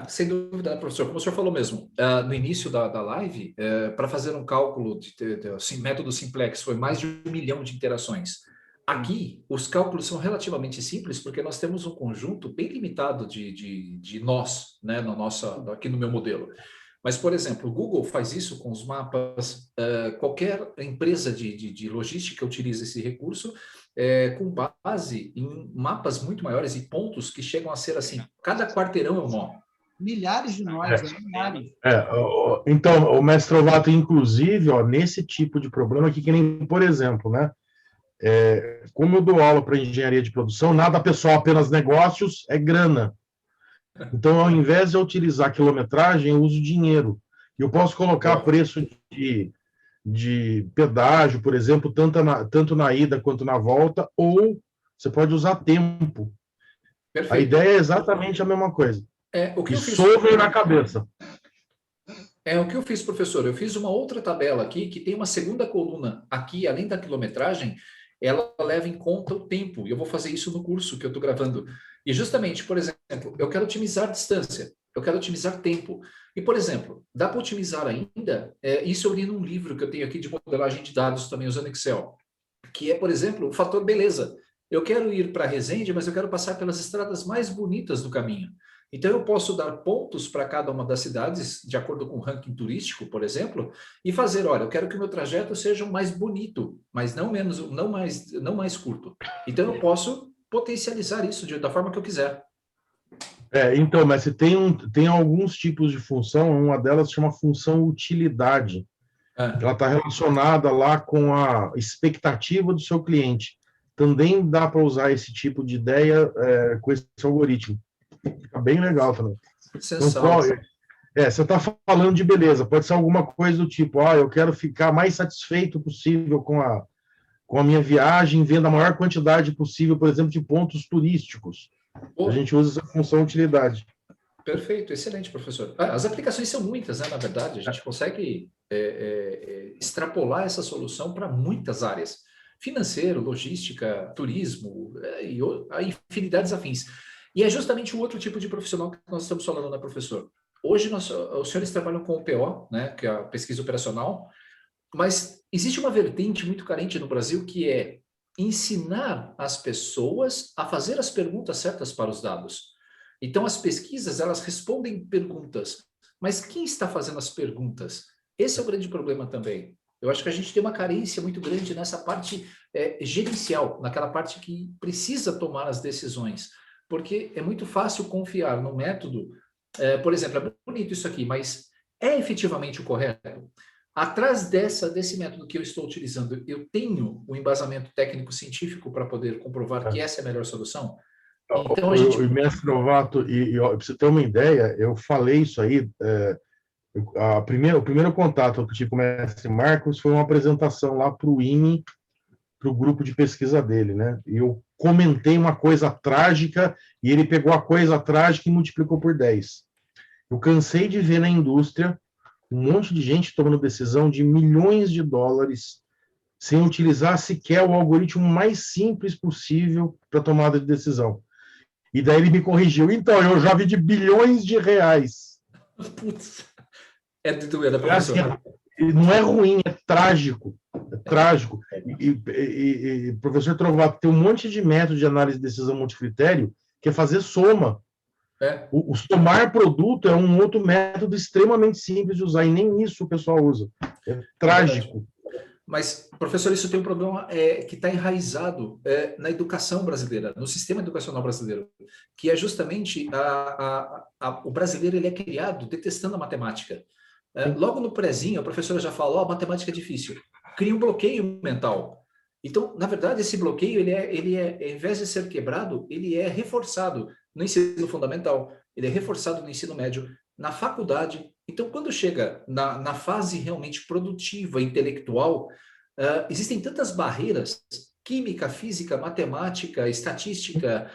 S3: Sem dúvida, professor. Como o senhor falou mesmo, no início da live, para fazer um cálculo de método simplex, foi mais de 1 milhão de interações. Aqui, os cálculos são relativamente simples, porque nós temos um conjunto bem limitado de nós, né, aqui no meu modelo. Mas, por exemplo, o Google faz isso com os mapas, qualquer empresa de logística utiliza esse recurso com base em mapas muito maiores e pontos que chegam a ser assim, cada quarteirão é um nó.
S1: Milhares de nós, milhares.
S2: Então, o mestre Trovato, inclusive, nesse tipo de problema aqui, que nem, por exemplo, né? Como eu dou aula para engenharia de produção, nada pessoal, apenas negócios, é grana. Então, ao invés de eu utilizar quilometragem, eu uso dinheiro. E eu posso colocar preço de pedágio, por exemplo, tanto na ida quanto na volta, ou você pode usar tempo. Perfeito. A ideia é exatamente a mesma coisa.
S3: O que
S2: soube na cabeça.
S3: O que eu fiz, professor? Eu fiz uma outra tabela aqui, que tem uma segunda coluna aqui, além da quilometragem, ela leva em conta o tempo. E eu vou fazer isso no curso que eu estou gravando. E justamente, por exemplo, eu quero otimizar distância, eu quero otimizar tempo. E, por exemplo, dá para otimizar ainda, isso eu li num livro que eu tenho aqui de modelagem de dados também usando Excel, que é, por exemplo, o fator beleza. Eu quero ir para Resende, mas eu quero passar pelas estradas mais bonitas do caminho. Então, eu posso dar pontos para cada uma das cidades, de acordo com o ranking turístico, por exemplo, e fazer, olha, eu quero que o meu trajeto seja mais bonito, mas não mais curto. Então, eu posso potencializar isso da forma que eu quiser.
S2: Então, mas tem alguns tipos de função, uma delas chama função utilidade. Ela está relacionada lá com a expectativa do seu cliente. Também dá para usar esse tipo de ideia com esse algoritmo. Fica bem legal também. Então, você está falando de beleza, pode ser alguma coisa do tipo, eu quero ficar mais satisfeito possível com a minha viagem, vendo a maior quantidade possível, por exemplo, de pontos turísticos. A gente usa essa função utilidade.
S3: Perfeito, excelente, professor. As aplicações são muitas, né, na verdade, a gente consegue extrapolar essa solução para muitas áreas. Financeiro, logística, turismo, e infinidades afins. E é justamente o outro tipo de profissional que nós estamos falando, né, professor? Hoje, os senhores trabalham com o PO, né, que é a pesquisa operacional, Mas existe uma vertente muito carente no Brasil, que é ensinar as pessoas a fazer as perguntas certas para os dados. Então, as pesquisas, elas respondem perguntas, mas quem está fazendo as perguntas? Esse é o grande problema também. Eu acho que a gente tem uma carência muito grande nessa parte gerencial, naquela parte que precisa tomar as decisões, porque é muito fácil confiar no método. Por exemplo, é bonito isso aqui, mas é efetivamente o correto? Atrás desse método que eu estou utilizando, eu tenho o embasamento técnico-científico para poder comprovar que essa é a melhor solução? Então, a gente...
S2: Mestre Novato, para você ter uma ideia, eu falei isso aí, o primeiro contato que eu tive com o mestre Marcos foi uma apresentação lá para o INE, para o grupo de pesquisa dele, né? E eu comentei uma coisa trágica e ele pegou a coisa trágica e multiplicou por 10. Eu cansei de ver na indústria um monte de gente tomando decisão de milhões de dólares sem utilizar sequer o algoritmo mais simples possível para tomada de decisão. E daí ele me corrigiu. Então, eu já vi de bilhões de reais.
S3: Putz, é de doer da professora.
S2: Não é ruim, é trágico. É trágico. E professor Trovato, tem um monte de método de análise de decisão multicritério que é fazer soma. O somar produto é um outro método extremamente simples de usar, e nem isso o pessoal usa. É trágico.
S3: Mas, professor, isso tem um problema que está enraizado na educação brasileira, no sistema educacional brasileiro, que é justamente o brasileiro ele é criado detestando a matemática. Logo no prezinho, a professora já falou, a matemática é difícil. Cria um bloqueio mental. Então, na verdade, esse bloqueio, ele é, ao invés de ser quebrado, ele é reforçado no ensino fundamental, ele é reforçado no ensino médio, na faculdade. Então, quando chega na fase realmente produtiva, intelectual, existem tantas barreiras, química, física, matemática, estatística,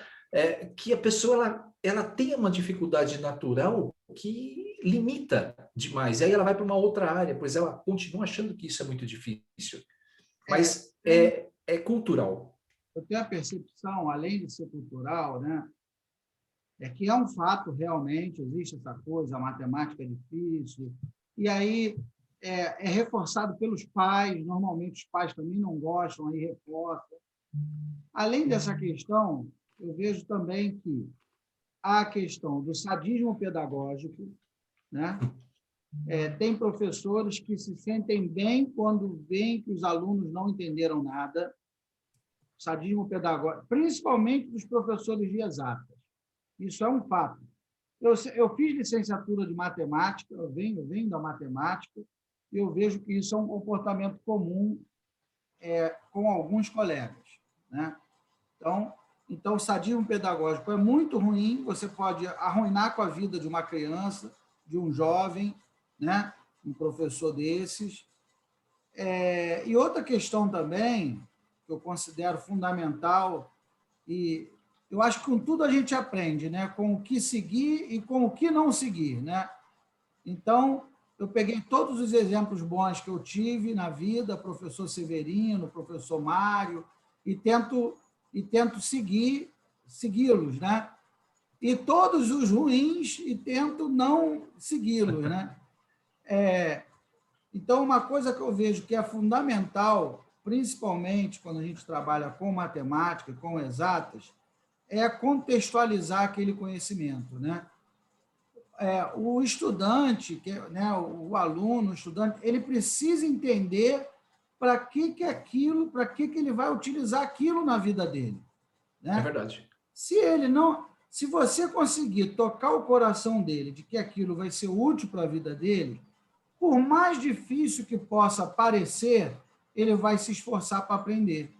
S3: que a pessoa ela tem uma dificuldade natural que limita demais. E aí ela vai para uma outra área, pois ela continua achando que isso é muito difícil. Mas é cultural.
S1: Eu tenho a percepção, além de ser cultural, né, é que é um fato realmente, existe essa coisa, a matemática é difícil, e aí é reforçado pelos pais, normalmente os pais também não gostam, aí reforçam. Além dessa questão, eu vejo também que há a questão do sadismo pedagógico, né? Tem professores que se sentem bem quando veem que os alunos não entenderam nada, sadismo pedagógico, principalmente dos professores de exatas. Isso é um fato. Eu fiz licenciatura de matemática, eu venho da matemática, e eu vejo que isso é um comportamento comum com alguns colegas, né? Então, o sadismo pedagógico é muito ruim, você pode arruinar com a vida de uma criança, de um jovem, né? Um professor desses. E outra questão também, que eu considero fundamental, e eu acho que com tudo a gente aprende, né? Com o que seguir e com o que não seguir, né? Então, eu peguei todos os exemplos bons que eu tive na vida, professor Severino, professor Mário, e tento segui-los, né? E todos os ruins, e tento não segui-los, né? Então, uma coisa que eu vejo que é fundamental, principalmente quando a gente trabalha com matemática, com exatas, é contextualizar aquele conhecimento, né? O estudante, né, o aluno, o estudante, ele precisa entender para que ele vai utilizar aquilo na vida dele, né?
S3: É verdade.
S1: Se você conseguir tocar o coração dele de que aquilo vai ser útil para a vida dele, por mais difícil que possa parecer, ele vai se esforçar para aprender,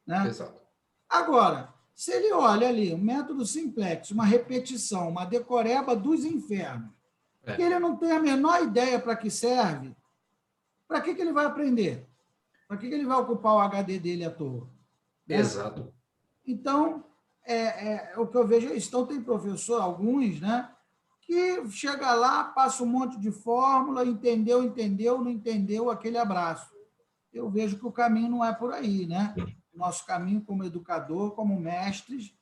S1: né?
S3: Exato.
S1: Agora, se ele olha ali, um método simplex, uma repetição, uma decoreba dos infernos, que ele não tem a menor ideia para que serve, para que ele vai aprender? Para que ele vai ocupar o HD dele à toa? Né?
S3: Exato.
S1: Então, o que eu vejo é isso. Então, tem professor, alguns, né, que chega lá, passa um monte de fórmula, entendeu, não entendeu, aquele abraço. Eu vejo que o caminho não é por aí, né? Nosso caminho como educador, como mestres,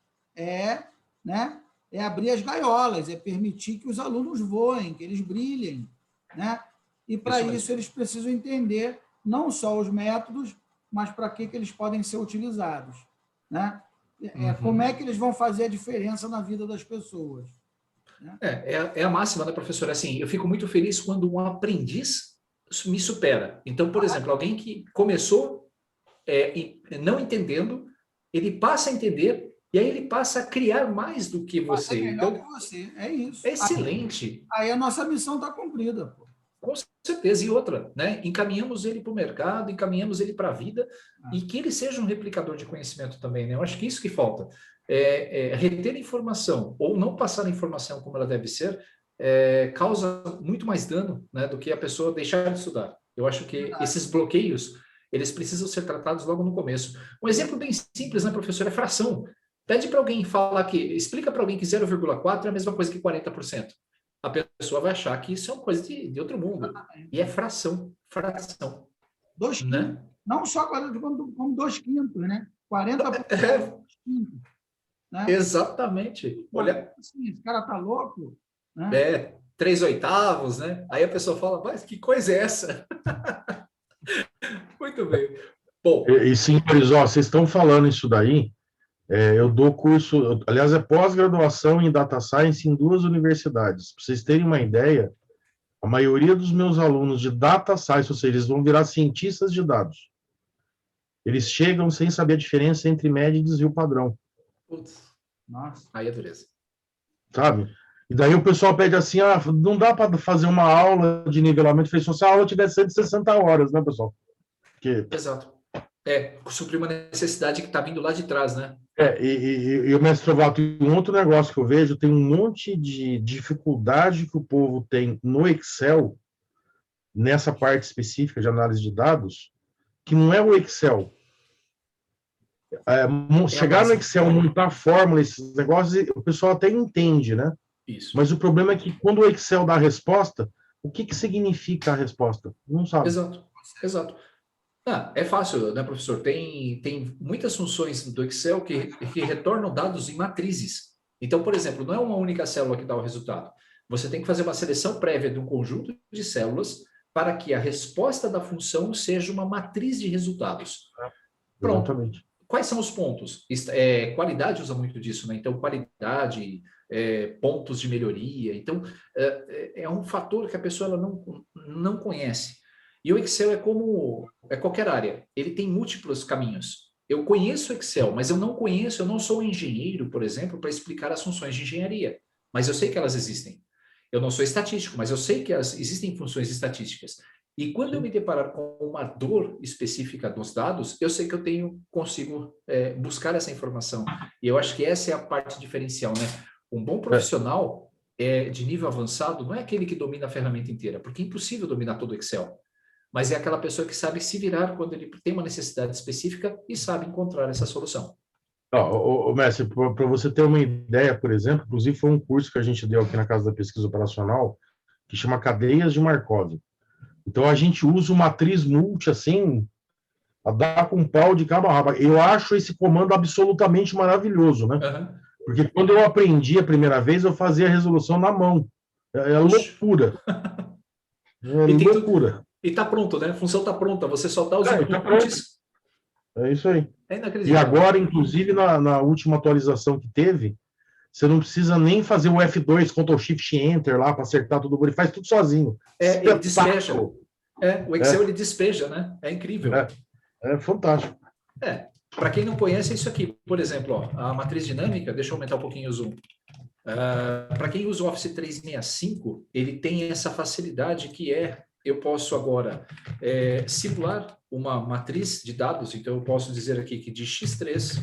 S1: né, abrir as gaiolas, é permitir que os alunos voem, que eles brilhem, né? E, para isso, eles precisam entender não só os métodos, mas para que eles podem ser utilizados, né? Como é que eles vão fazer a diferença na vida das pessoas. Né?
S3: É a máxima, né, professor? Assim, eu fico muito feliz quando um aprendiz me supera. Então, por exemplo, alguém que começou não entendendo, ele passa a entender e aí ele passa a criar mais do que você.
S1: Melhor
S3: então,
S1: que você, é isso.
S3: É excelente.
S1: Aí a nossa missão está cumprida, pô.
S3: Com certeza. E outra, né? Encaminhamos ele para o mercado, encaminhamos ele para a vida e que ele seja um replicador de conhecimento também, né? Eu acho que isso que falta. Reter informação ou não passar a informação como ela deve ser causa muito mais dano, né, do que a pessoa deixar de estudar. Eu acho que esses bloqueios, eles precisam ser tratados logo no começo. Um exemplo bem simples, né, professor, é fração. Pede para alguém explica para alguém que 0,4 é a mesma coisa que 40%. A pessoa vai achar que isso é uma coisa de outro mundo. E é fração.
S1: 2 quintos.
S3: Né?
S1: Não só como 2 quintos, né? 40%. Né?
S3: Exatamente. Olha,
S1: assim, esse cara tá louco. Né?
S3: 3/8, né? Aí a pessoa fala, mas que coisa é essa? Muito bem. Bom.
S2: E senhores, vocês estão falando isso daí, eu dou curso, aliás, é pós-graduação em Data Science em 2 universidades. Para vocês terem uma ideia, a maioria dos meus alunos de Data Science, ou seja, eles vão virar cientistas de dados. Eles chegam sem saber a diferença entre média e desvio padrão.
S3: Putz, nossa, aí é dureza.
S2: Sabe? E daí o pessoal pede assim, não dá para fazer uma aula de nivelamento de se a aula tiver 160 horas, né, pessoal?
S3: Exato. Suprir uma necessidade que está vindo lá de trás, né?
S2: E o mestre Trovato, um outro negócio que eu vejo, tem um monte de dificuldade que o povo tem no Excel, nessa parte específica de análise de dados, que não é o Excel. Chegar no Excel, montar fórmula, esses negócios, o pessoal até entende, né?
S3: Isso.
S2: Mas o problema é que quando o Excel dá a resposta, o que significa a resposta? Não sabe.
S3: Exato. É fácil, né, professor? Tem muitas funções do Excel que retornam dados em matrizes. Então, por exemplo, não é uma única célula que dá o resultado. Você tem que fazer uma seleção prévia de um conjunto de células para que a resposta da função seja uma matriz de resultados. Pronto.
S2: Exatamente.
S3: Quais são os pontos? Qualidade usa muito disso, né? Então, qualidade, pontos de melhoria. Então, é um fator que a pessoa ela não conhece. E o Excel é como qualquer área. Ele tem múltiplos caminhos. Eu conheço o Excel, mas eu não sou um engenheiro, por exemplo, para explicar as funções de engenharia. Mas eu sei que elas existem. Eu não sou estatístico, mas eu sei que existem funções estatísticas. E quando eu me deparar com uma dor específica dos dados, eu sei que eu consigo buscar essa informação. E eu acho que essa é a parte diferencial, né? Um bom profissional de nível avançado não é aquele que domina a ferramenta inteira, porque é impossível dominar todo o Excel. Mas é aquela pessoa que sabe se virar quando ele tem uma necessidade específica e sabe encontrar essa solução.
S2: Mestre, para você ter uma ideia, por exemplo, inclusive foi um curso que a gente deu aqui na Casa da Pesquisa Operacional, que chama Cadeias de Markov. Então, a gente usa uma matriz multi, assim, a dar com um pau de cabo a rabo. Eu acho esse comando absolutamente maravilhoso, né?
S3: Uhum.
S2: Porque quando eu aprendi a primeira vez, eu fazia a resolução na mão. É loucura. Loucura.
S3: E está pronto, né? A função está pronta, você só dá os inputs.
S2: É isso aí.
S3: É inacreditável.
S2: E agora, inclusive, na última atualização que teve, você não precisa nem fazer o F2, Ctrl Shift Enter lá para acertar tudo, ele faz tudo sozinho.
S3: Ele despeja. O Excel ele despeja, né? É incrível.
S2: É fantástico.
S3: Para quem não conhece, é isso aqui. Por exemplo, a matriz dinâmica, deixa eu aumentar um pouquinho o zoom. Para quem usa o Office 365, ele tem essa facilidade que eu posso agora simular uma matriz de dados, então eu posso dizer aqui que de X3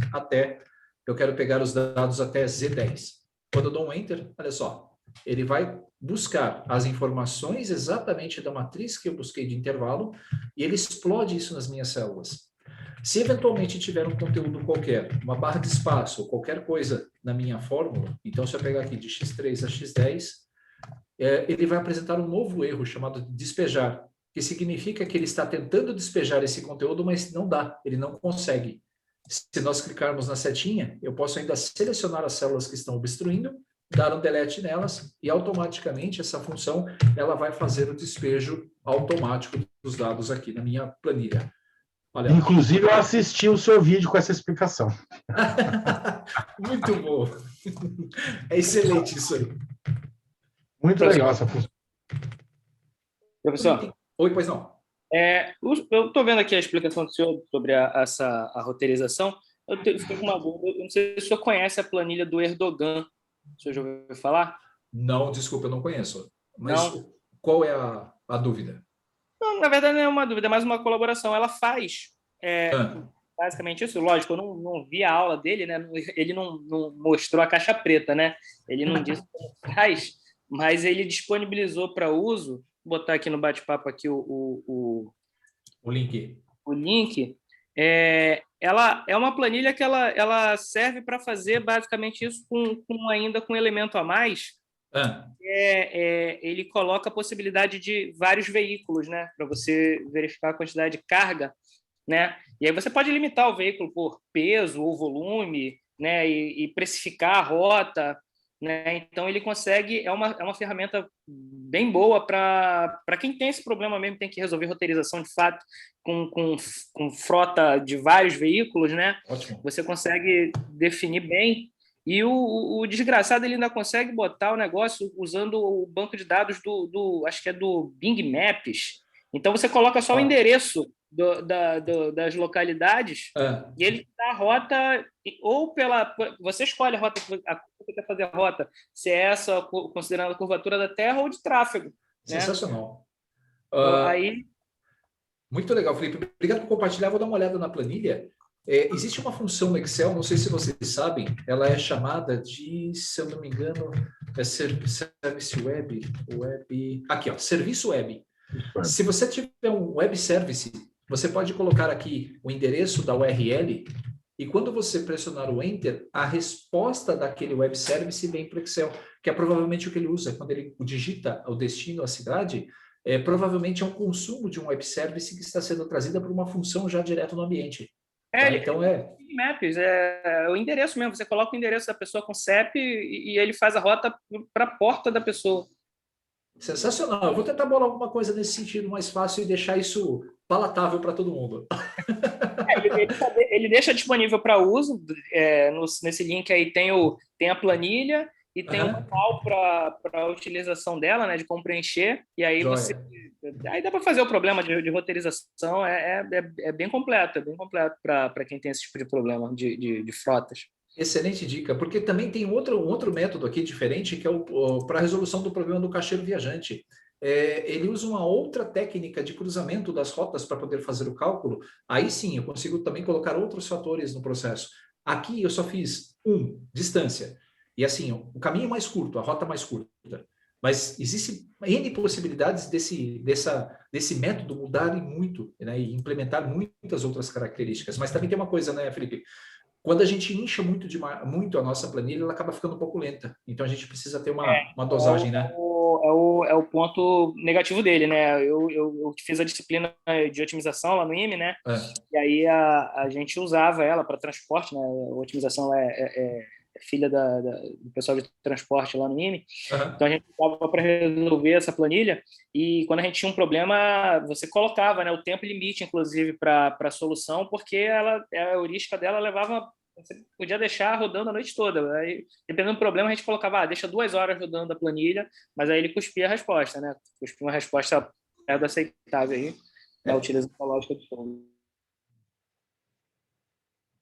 S3: eu quero pegar os dados até Z10. Quando eu dou um Enter, olha só, ele vai buscar as informações exatamente da matriz que eu busquei de intervalo e ele explode isso nas minhas células. Se eventualmente tiver um conteúdo qualquer, uma barra de espaço ou qualquer coisa na minha fórmula, então se eu pegar aqui de X3 a X10, ele vai apresentar um novo erro chamado de despejar, que significa que ele está tentando despejar esse conteúdo, mas não dá, ele não consegue. Se nós clicarmos na setinha, eu posso ainda selecionar as células que estão obstruindo, dar um delete nelas e automaticamente essa função ela vai fazer o despejo automático os dados aqui na minha planilha. Olha.
S2: Inclusive, eu assisti o seu vídeo com essa explicação.
S3: Muito bom. É excelente isso aí.
S6: Muito legal essa função.
S8: Professor.
S3: Oi, pois não.
S8: Eu estou vendo aqui a explicação do senhor sobre a roteirização. Eu fiquei com uma dúvida. Eu não sei se o senhor conhece a planilha do Erdogan. O senhor já ouviu falar?
S3: Não, desculpa, eu não conheço. Mas
S8: não.
S3: Qual é a dúvida?
S8: Não, na verdade, não é uma dúvida, é mais uma colaboração. Ela faz basicamente isso. Lógico, eu não vi a aula dele, né? Ele não mostrou a caixa preta, né? Ele não disse como faz, mas ele disponibilizou para uso. Vou botar aqui no bate-papo aqui o
S3: link.
S8: O link. Ela é uma planilha que ela serve para fazer basicamente isso ainda com um elemento a mais. Ele coloca a possibilidade de vários veículos, né, para você verificar a quantidade de carga, né? E aí você pode limitar o veículo por peso ou volume, né, e precificar a rota, né? Então ele consegue, é uma ferramenta bem boa para quem tem esse problema mesmo, tem que resolver roteirização de fato com frota de vários veículos, né?
S3: Ótimo.
S8: Você consegue definir bem. E o desgraçado ele ainda consegue botar o negócio usando o banco de dados acho que é do Bing Maps. Então você coloca só o endereço das localidades e ele dá a rota, ou você escolhe a rota que você quer fazer a rota, se é essa considerando a curvatura da Terra ou de tráfego.
S3: Sensacional.
S8: Né? Aí...
S3: Muito legal, Felipe. Obrigado por compartilhar. Vou dar uma olhada na planilha. Existe uma função no Excel, não sei se vocês sabem, ela é chamada de, se eu não me engano, Service Web. Aqui, ó, Serviço Web. Se você tiver um Web Service, você pode colocar aqui o endereço da URL e quando você pressionar o Enter, a resposta daquele Web Service vem para o Excel, que é provavelmente o que ele usa. Quando ele digita o destino, a cidade, provavelmente é um consumo de um Web Service que está sendo trazida por uma função já direto no ambiente. Então
S8: Maps, é o endereço mesmo. Você coloca o endereço da pessoa com CEP e ele faz a rota para a porta da pessoa.
S3: Sensacional. Eu vou tentar bolar alguma coisa nesse sentido mais fácil e deixar isso palatável para todo mundo.
S8: Ele deixa disponível para uso. Nesse link aí tem a planilha e tem um manual para a utilização dela, né, de como preencher. E aí aí dá para fazer o problema de roteirização. É bem completo, para quem tem esse tipo de problema de frotas.
S3: Excelente dica, porque também tem um outro método aqui diferente, que é para a resolução do problema do caixeiro viajante. Ele usa uma outra técnica de cruzamento das rotas para poder fazer o cálculo. Aí sim, eu consigo também colocar outros fatores no processo. Aqui eu só fiz distância. E assim, o caminho mais curto, a rota mais curta. Mas existem N possibilidades desse método mudarem muito, né, e implementar muitas outras características. Mas também tem uma coisa, né, Felipe? Quando a gente incha muito a nossa planilha, ela acaba ficando um pouco lenta. Então, a gente precisa ter uma dosagem, né?
S8: É o ponto negativo dele, né? Eu fiz a disciplina de otimização lá no IME, né? E aí a gente usava ela para transporte, né? A otimização é filha do pessoal de transporte lá no IME. Então, a gente usava para resolver essa planilha e quando a gente tinha um problema, você colocava, né, o tempo limite, inclusive, para a solução, porque a heurística dela levava... Você podia deixar rodando a noite toda. Aí, dependendo do problema, a gente colocava, deixa 2 horas rodando a planilha, mas aí ele cuspia a resposta, né? Cuspia uma resposta aceitável aí, na utilização lógica do som.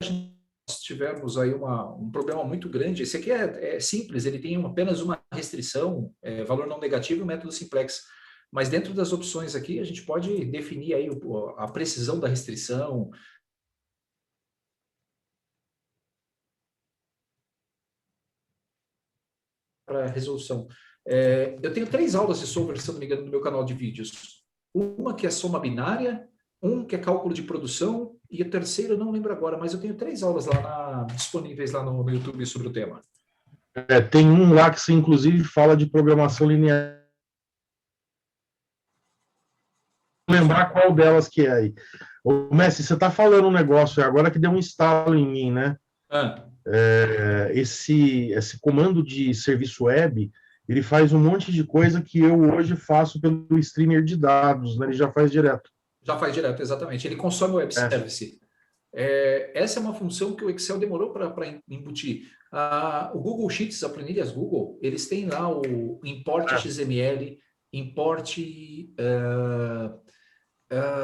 S3: Nós tivemos aí um problema muito grande. Esse aqui é simples, ele tem apenas uma restrição, valor não negativo e método simplex. Mas dentro das opções aqui, a gente pode definir aí a precisão da restrição, para resolução. Eu tenho 3 aulas de Solver, se não me engano, no meu canal de vídeos. Uma que é soma binária, um que é cálculo de produção, e a terceira eu não lembro agora, mas eu tenho 3 aulas lá disponíveis lá no YouTube sobre o tema.
S2: Tem um lá que você, inclusive, fala de programação linear. Vou lembrar qual delas que é aí. Ô, Messi, você está falando um negócio agora que deu um estalo em mim, né? Esse comando de serviço web, ele faz um monte de coisa que eu hoje faço pelo streamer de dados, né? Ele já faz direto.
S3: Já faz direto, exatamente. Ele consome o web service. Essa é uma função que o Excel demorou para embutir. O Google Sheets, a planilhas Google, eles têm lá o import XML, import...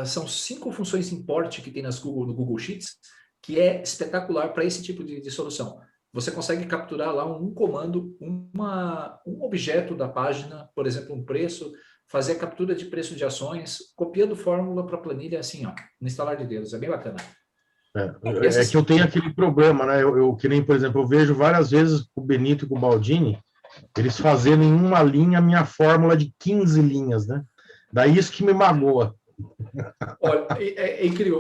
S3: são 5 funções import que tem no Google Sheets, que é espetacular para esse tipo de solução. Você consegue capturar lá um comando, um objeto da página, por exemplo, um preço, fazer a captura de preço de ações, copiando fórmula para a planilha assim, ó, no instalar de dedos. É bem bacana.
S2: É que eu tenho aquele problema, né? Que nem, por exemplo, eu vejo várias vezes com o Benito e com o Baldini, eles fazendo em uma linha a minha fórmula de 15 linhas, né? Daí isso que me magoa.
S3: Olha, é incrível.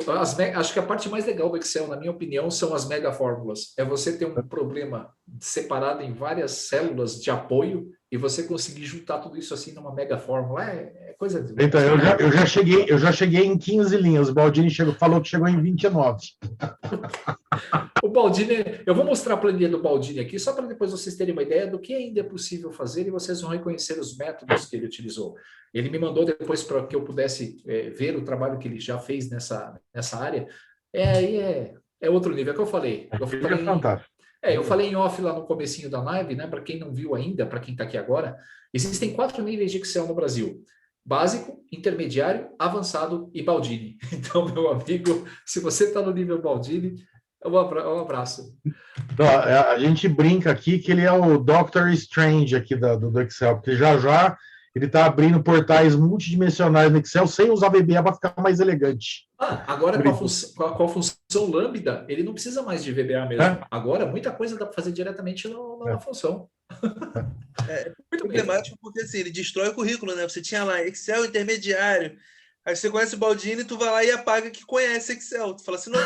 S3: Acho que a parte mais legal do Excel, na minha opinião, são as mega fórmulas. É você ter um problema separado em várias células de apoio e você conseguir juntar tudo isso assim numa mega fórmula. É coisa de...
S2: Então, eu já cheguei em 15 linhas. O Baldini falou que chegou em 29.
S3: O Baldini, eu vou mostrar a planilha do Baldini aqui, só para depois vocês terem uma ideia do que ainda é possível fazer e vocês vão reconhecer os métodos que ele utilizou. Ele me mandou depois para que eu pudesse ver o trabalho que ele já fez nessa área. É outro nível, é o que eu falei. Eu falei em off lá no comecinho da live, né? Para quem não viu ainda, para quem está aqui agora, existem 4 níveis de Excel no Brasil: básico, intermediário, avançado e Baldini. Então, meu amigo, se você está no nível Baldini, um abraço.
S2: A gente brinca aqui que ele é o Doctor Strange aqui do Excel, porque já ele está abrindo portais multidimensionais no Excel sem usar VBA para ficar mais elegante.
S3: Agora com a função lambda, ele não precisa mais de VBA mesmo. Agora, muita coisa dá para fazer diretamente na função.
S5: É problemático porque assim, ele destrói o currículo, né? Você tinha lá Excel intermediário, aí você conhece o Baldini, tu vai lá e apaga que conhece Excel. Tu fala assim, não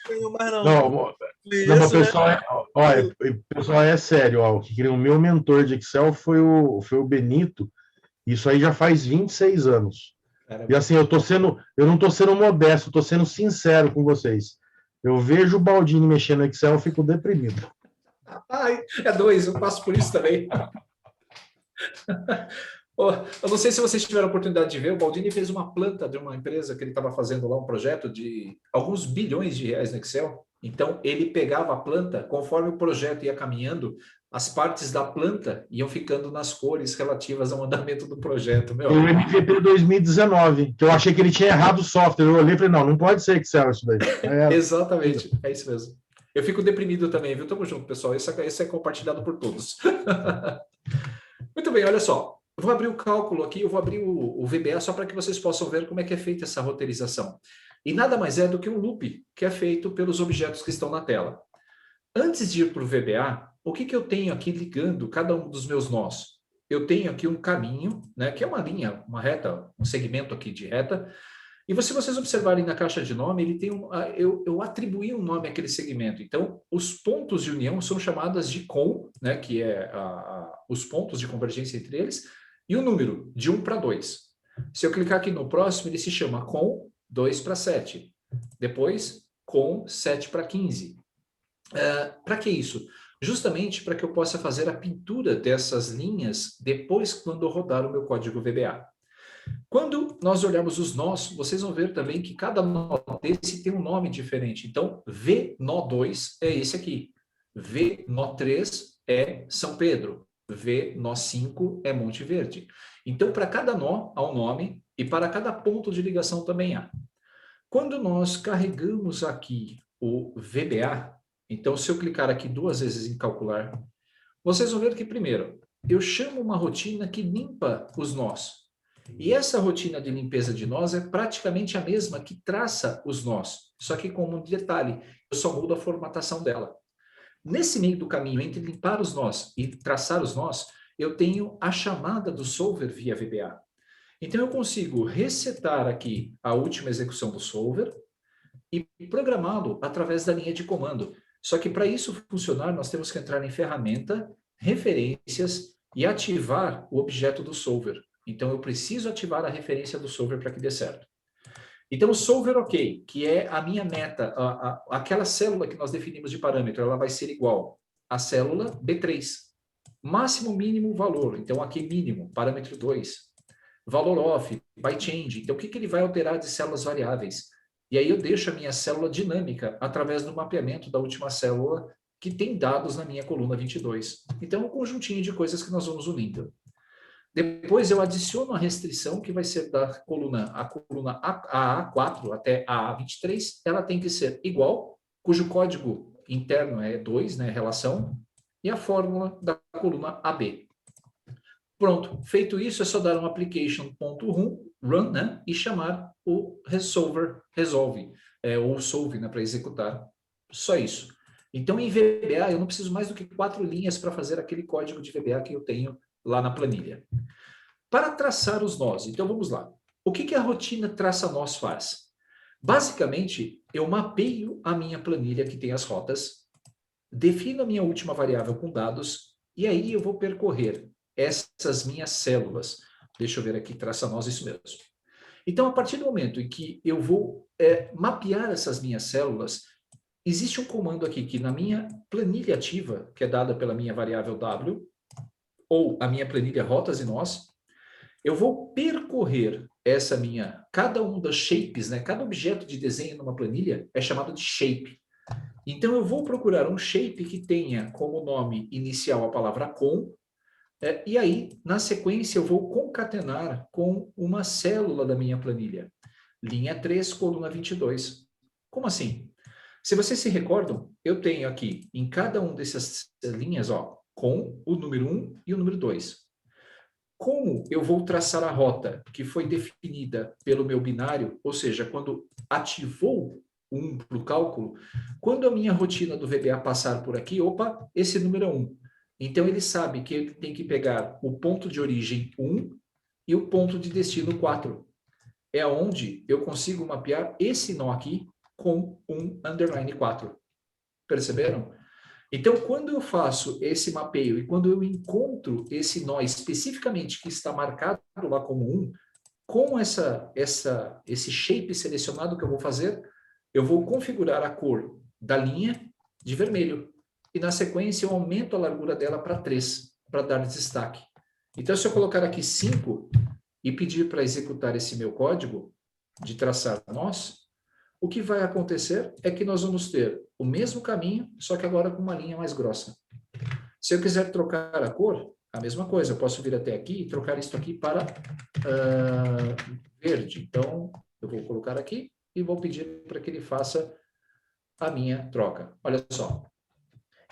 S5: tenho mais não.
S2: Não, mas pessoal, é sério. O que o meu mentor de Excel foi o Benito. Isso aí já faz 26 anos. Caramba. E assim, eu não estou sendo modesto, estou sendo sincero com vocês. Eu vejo o Baldini mexendo no Excel, eu fico deprimido.
S3: É 2, eu passo por isso também. Eu não sei se vocês tiveram a oportunidade de ver, o Baldini fez uma planta de uma empresa que ele estava fazendo lá, um projeto de alguns bilhões de reais no Excel. Então, ele pegava a planta, conforme o projeto ia caminhando, as partes da planta iam ficando nas cores relativas ao andamento do projeto.
S2: O MVP 2019, que eu achei que ele tinha errado o software. Eu olhei e falei, não pode ser Excel isso daí.
S3: Exatamente, é isso mesmo. Eu fico deprimido também, viu? Tamo junto, pessoal. Isso é compartilhado por todos. Muito bem, olha só. Eu vou abrir o cálculo aqui, eu vou abrir o VBA só para que vocês possam ver como é que é feita essa roteirização. E nada mais é do que um loop que é feito pelos objetos que estão na tela. Antes de ir para o VBA, o que eu tenho aqui ligando cada um dos meus nós? Eu tenho aqui um caminho, né, que é uma linha, uma reta, um segmento aqui de reta. E se vocês observarem na caixa de nome, ele tem eu atribuí um nome àquele segmento. Então, os pontos de união são chamadas de com, né, que é os pontos de convergência entre eles, e o número, de 1 para 2. Se eu clicar aqui no próximo, ele se chama com 2 para 7. Depois, com 7 para 15. Para que isso? Justamente para que eu possa fazer a pintura dessas linhas depois quando eu rodar o meu código VBA. Quando nós olharmos os nós, vocês vão ver também que cada nó desse tem um nome diferente. Então, V nó 2 é esse aqui. V nó 3 é São Pedro. V nó 5 é Monte Verde. Então, para cada nó há um nome e para cada ponto de ligação também há. Quando nós carregamos aqui o VBA, então se eu clicar aqui 2 vezes em calcular, vocês vão ver que primeiro, eu chamo uma rotina que limpa os nós. E essa rotina de limpeza de nós é praticamente a mesma que traça os nós, só que com um detalhe, eu só mudo a formatação dela. Nesse meio do caminho, entre limpar os nós e traçar os nós, eu tenho a chamada do solver via VBA. Então, eu consigo resetar aqui a última execução do solver e programá-lo através da linha de comando. Só que para isso funcionar, nós temos que entrar em ferramenta, referências e ativar o objeto do solver. Então, eu preciso ativar a referência do solver para que dê certo. Então, o solver ok, que é a minha meta, aquela célula que nós definimos de parâmetro, ela vai ser igual à célula B3. máximo, mínimo, valor. Então, aqui mínimo, parâmetro 2. Valor off, by change. Então, o que ele vai alterar de células variáveis? E aí eu deixo a minha célula dinâmica através do mapeamento da última célula que tem dados na minha coluna 22. Então, é um conjuntinho de coisas que nós vamos unindo. Depois eu adiciono a restrição que vai ser da coluna AA4 até AA23, ela tem que ser igual, cujo código interno é 2, né, relação, e a fórmula da coluna AB. Pronto, feito isso, é só dar um application.run, né, e chamar o resolve, ou solve, né, para executar. Só isso. Então, em VBA, eu não preciso mais do que 4 linhas para fazer aquele código de VBA que eu tenho lá na planilha. Para traçar os nós, então vamos lá. O que a rotina traça-nós faz? Basicamente, eu mapeio a minha planilha que tem as rotas, defino a minha última variável com dados, e aí eu vou percorrer essas minhas células. Deixa eu ver aqui, traça-nós, isso mesmo. Então, a partir do momento em que eu vou mapear essas minhas células, existe um comando aqui que na minha planilha ativa, que é dada pela minha variável W, ou a minha planilha rotas e nós, eu vou percorrer cada um das shapes, né? Cada objeto de desenho numa planilha é chamado de shape. Então, eu vou procurar um shape que tenha como nome inicial a palavra com, e aí, na sequência, eu vou concatenar com uma célula da minha planilha. Linha 3, coluna 22. Como assim? Se vocês se recordam, eu tenho aqui, em cada uma dessas linhas, ó, com o número 1 e o número 2. Como eu vou traçar a rota que foi definida pelo meu binário, ou seja, quando ativou o 1 para o cálculo, quando a minha rotina do VBA passar por aqui, opa, esse número é 1. Então, ele sabe que ele tem que pegar o ponto de origem 1 e o ponto de destino 4. É onde eu consigo mapear esse nó aqui com um underline 4. Perceberam? Então, quando eu faço esse mapeio e quando eu encontro esse nó especificamente que está marcado lá como 1, com esse shape selecionado que eu vou fazer, eu vou configurar a cor da linha de vermelho. E na sequência eu aumento a largura dela para 3, para dar destaque. Então, se eu colocar aqui 5 e pedir para executar esse meu código de traçar nós, o que vai acontecer é que nós vamos ter o mesmo caminho, só que agora com uma linha mais grossa. Se eu quiser trocar a cor, a mesma coisa. Eu posso vir até aqui e trocar isso aqui para verde. Então, eu vou colocar aqui e vou pedir para que ele faça a minha troca. Olha só.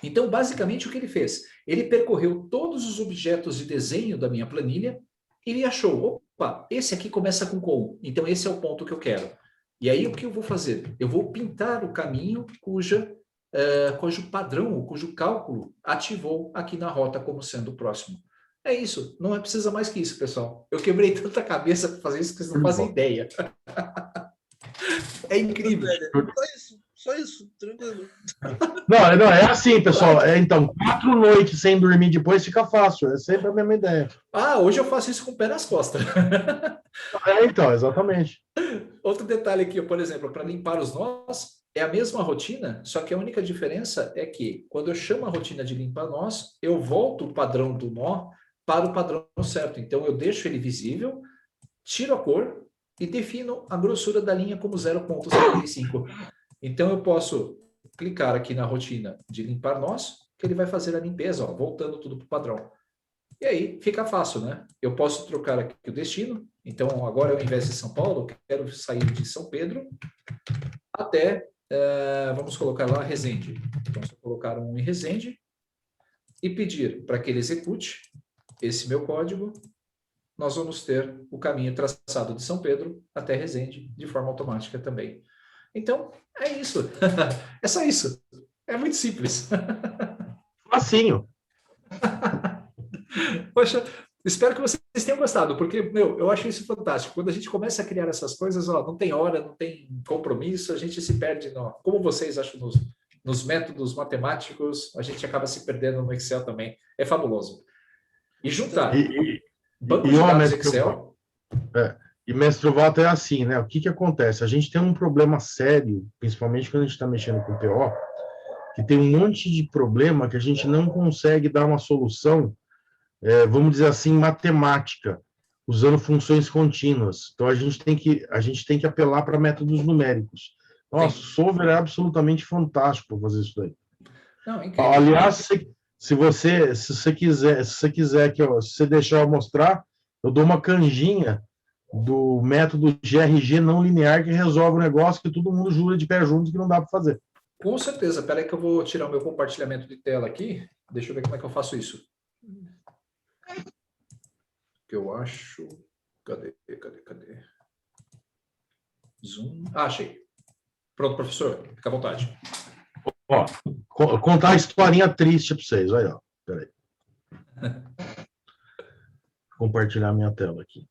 S3: Então, basicamente, o que ele fez? Ele percorreu todos os objetos de desenho da minha planilha e ele achou, opa, esse aqui começa com, então esse é o ponto que eu quero. E aí, o que eu vou fazer? Eu vou pintar o caminho cujo padrão, cujo cálculo ativou aqui na rota como sendo o próximo. É isso, não precisa mais que isso, pessoal. Eu quebrei tanta cabeça para fazer isso que vocês não fazem ideia. É incrível.
S5: Só isso, tranquilo.
S2: Não, é assim, pessoal. Então, 4 noites sem dormir depois fica fácil. É sempre a mesma ideia.
S3: Hoje eu faço isso com o pé nas costas.
S2: Então, exatamente.
S3: Outro detalhe aqui, por exemplo, para limpar os nós, é a mesma rotina, só que a única diferença é que, quando eu chamo a rotina de limpar nós, eu volto o padrão do nó para o padrão certo. Então, eu deixo ele visível, tiro a cor e defino a grossura da linha como 0,75. Então, eu posso clicar aqui na rotina de limpar nós, que ele vai fazer a limpeza, ó, voltando tudo para o padrão. E aí, fica fácil, né? Eu posso trocar aqui o destino. Então, agora, ao invés de São Paulo, eu quero sair de São Pedro até, vamos colocar lá, Resende. Então, se eu colocar um em Resende e pedir para que ele execute esse meu código, nós vamos ter o caminho traçado de São Pedro até Resende, de forma automática também. Então, é isso. É só isso. É muito simples.
S2: Facinho.
S3: Poxa, espero que vocês tenham gostado, porque, eu acho isso fantástico. Quando a gente começa a criar essas coisas, não tem hora, não tem compromisso, a gente se perde, como vocês acham, nos métodos matemáticos, a gente acaba se perdendo no Excel também. É fabuloso. E juntar banco de dados Excel...
S2: E mestre Trovato é assim, né? O que acontece? A gente tem um problema sério, principalmente quando a gente está mexendo com PO, que tem um monte de problema que a gente não consegue dar uma solução vamos dizer assim, matemática, usando funções contínuas. Então, a gente tem que apelar para métodos numéricos. Nossa, o Solver é absolutamente fantástico para fazer isso daí.
S3: Não, incrível.
S2: Aliás, se você quiser se você deixar eu mostrar, eu dou uma canjinha do método GRG não linear que resolve o negócio que todo mundo jura de pé junto que não dá para fazer.
S3: Com certeza. Espera aí que eu vou tirar o meu compartilhamento de tela aqui. Deixa eu ver como é que eu faço isso. Que eu acho... Cadê? Zoom. Ah, achei. Pronto, professor. Fica à vontade.
S2: Ó, contar a historinha triste para vocês. Aí, ó. Peraí. Compartilhar minha tela aqui.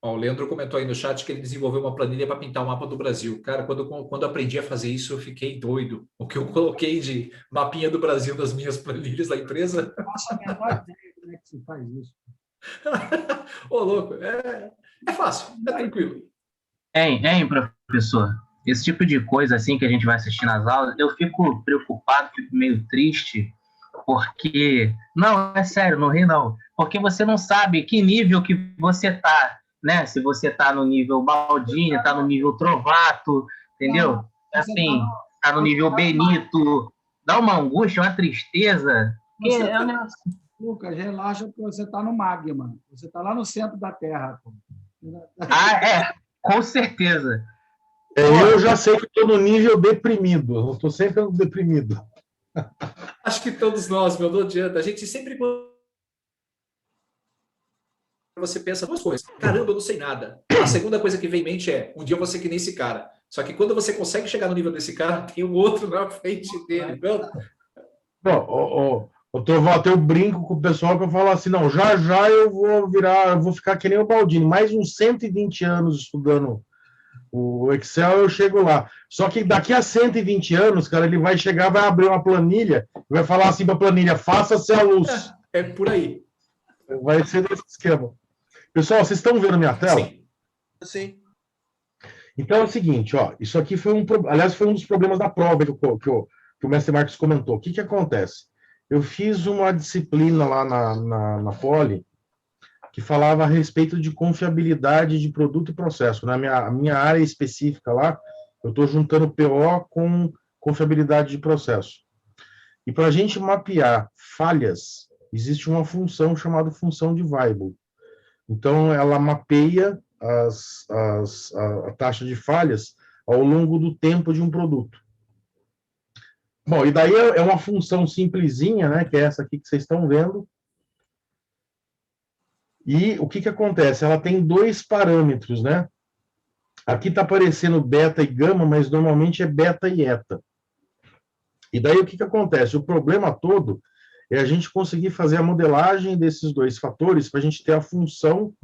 S3: Ó, o Leandro comentou aí no chat que ele desenvolveu uma planilha para pintar o mapa do Brasil. Cara, quando eu aprendi a fazer isso, eu fiquei doido. O que eu coloquei de mapinha do Brasil nas minhas planilhas da empresa.
S1: Nossa, a menor ideia como é que se faz isso.
S3: Ô, louco, é fácil, é tranquilo.
S9: Hein, professor? Esse tipo de coisa assim que a gente vai assistir nas aulas, eu fico preocupado, fico meio triste, porque... Não, é sério, não ri não. Porque você não sabe que nível que você tá, né? Se você tá no nível Baldini, tá no nível Trovato, entendeu? Assim, tá no nível Benito. Dá uma angústia, uma tristeza.
S1: Lucas, relaxa porque você está no magma. Você está lá no centro da Terra. Pô.
S9: Com certeza.
S2: Eu já sei que estou no nível deprimido. Eu estou sempre deprimido.
S3: Acho que todos nós, meu, não adianta. A gente sempre... Você pensa duas coisas. Caramba, eu não sei nada. A segunda coisa que vem em mente é, um dia eu vou ser que nem esse cara. Só que quando você consegue chegar no nível desse cara, tem um outro na frente dele.
S2: Eu brinco com o pessoal que eu falo assim, não, já eu vou ficar que nem o Baldini, mais uns 120 anos estudando o Excel, eu chego lá. Só que daqui a 120 anos, cara, ele vai chegar, vai abrir uma planilha, vai falar assim para a planilha, faça-se a luz.
S3: É por aí.
S2: Vai ser desse esquema. Pessoal, vocês estão vendo minha tela?
S5: Sim.
S2: Então é o seguinte, ó, isso aqui foi um dos problemas da prova que o mestre Marcos comentou. O que acontece? Eu fiz uma disciplina lá na Poli que falava a respeito de confiabilidade de produto e processo. Na minha área específica lá, eu estou juntando PO com confiabilidade de processo. E para a gente mapear falhas, existe uma função chamada função de Weibull. Então, ela mapeia a taxa de falhas ao longo do tempo de um produto. Bom, e daí é uma função simplesinha, né, que é essa aqui que vocês estão vendo. E o que acontece? Ela tem dois parâmetros, né? Aqui está aparecendo beta e gama, mas normalmente é beta e eta. E daí o que acontece? O problema todo é a gente conseguir fazer a modelagem desses dois fatores para a gente ter a função,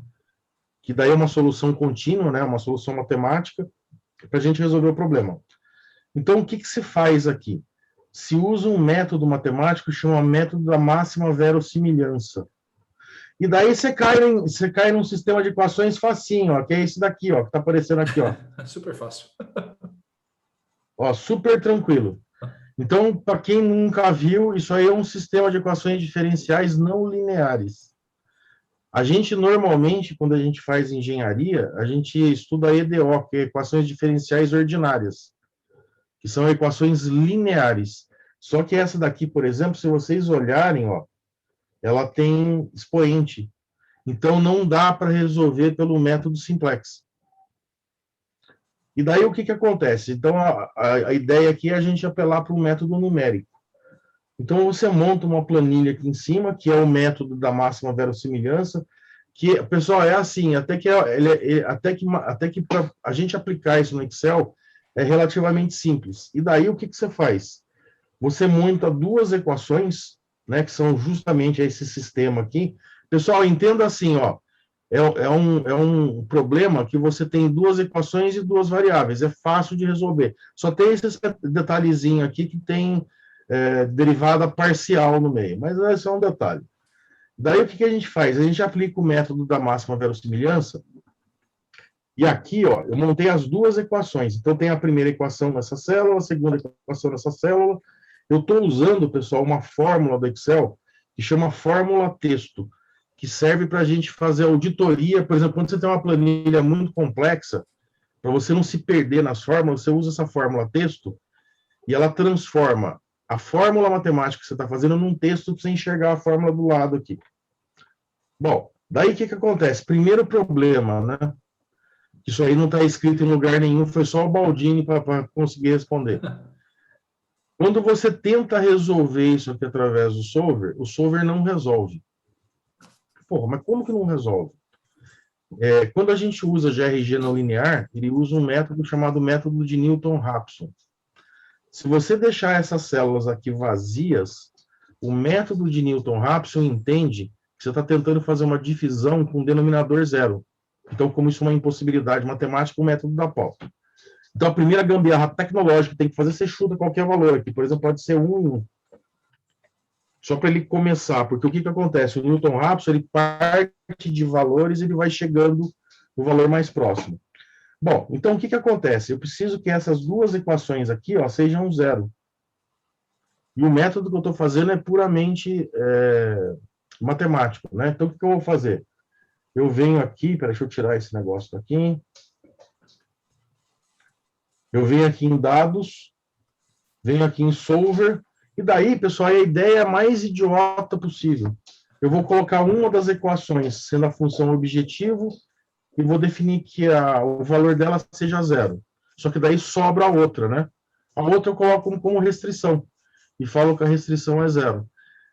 S2: que daí é uma solução contínua, né? Uma solução matemática, para a gente resolver o problema. Então, o que se faz aqui? Se usa um método matemático que chama método da máxima verossimilhança. E daí você cai num sistema de equações facinho, ó, que é esse daqui, ó, que está aparecendo aqui, ó.
S3: Super fácil.
S2: Ó, super tranquilo. Então, para quem nunca viu, isso aí é um sistema de equações diferenciais não lineares. A gente, normalmente, quando a gente faz engenharia, a gente estuda EDO, que é equações diferenciais ordinárias, que são equações lineares. Só que essa daqui, por exemplo, se vocês olharem, ó, ela tem expoente. Então, não dá para resolver pelo método simplex. E daí, o que acontece? Então, a ideia aqui é a gente apelar para o método numérico. Então, você monta uma planilha aqui em cima, que é o método da máxima verossimilhança, que, pessoal, é assim, até que para a gente aplicar isso no Excel, é relativamente simples. E daí, o que você faz? Você monta duas equações, né, que são justamente esse sistema aqui. Pessoal, entenda assim, ó, é um problema que você tem duas equações e duas variáveis, é fácil de resolver. Só tem esse detalhezinho aqui que tem derivada parcial no meio, mas esse é um detalhe. Daí o que a gente faz? A gente aplica o método da máxima verossimilhança, e aqui, ó, eu montei as duas equações. Então, tem a primeira equação nessa célula, a segunda equação nessa célula. Eu estou usando, pessoal, uma fórmula do Excel que chama fórmula texto, que serve para a gente fazer auditoria. Por exemplo, quando você tem uma planilha muito complexa, para você não se perder nas fórmulas, você usa essa fórmula texto e ela transforma a fórmula matemática que você está fazendo num texto para você enxergar a fórmula do lado aqui. Bom, daí o que acontece? Primeiro problema, né? Isso aí não está escrito em lugar nenhum, foi só o Baldini para conseguir responder. Quando você tenta resolver isso aqui através do solver, o solver não resolve. Porra, mas como que não resolve? Quando a gente usa GRG não linear, ele usa um método chamado método de Newton-Raphson. Se você deixar essas células aqui vazias, o método de Newton-Raphson entende que você está tentando fazer uma divisão com denominador zero. Então, como isso é uma impossibilidade matemática, o método dá pau. Então, a primeira gambiarra tecnológica que tem que fazer, você chuta qualquer valor aqui. Por exemplo, pode ser 1 em 1. Só para ele começar, porque o que acontece? O Newton-Raphson, ele parte de valores e ele vai chegando no valor mais próximo. Bom, então o que acontece? Eu preciso que essas duas equações aqui, ó, sejam zero. E o método que eu estou fazendo é puramente matemático, né? Então, o que eu vou fazer? Eu venho aqui, deixa eu tirar esse negócio daqui. Eu venho aqui em dados, venho aqui em solver, e daí, pessoal, a ideia mais idiota possível. Eu vou colocar uma das equações sendo a função objetivo e vou definir que o valor dela seja zero. Só que daí sobra a outra, né? A outra eu coloco como restrição e falo que a restrição é zero.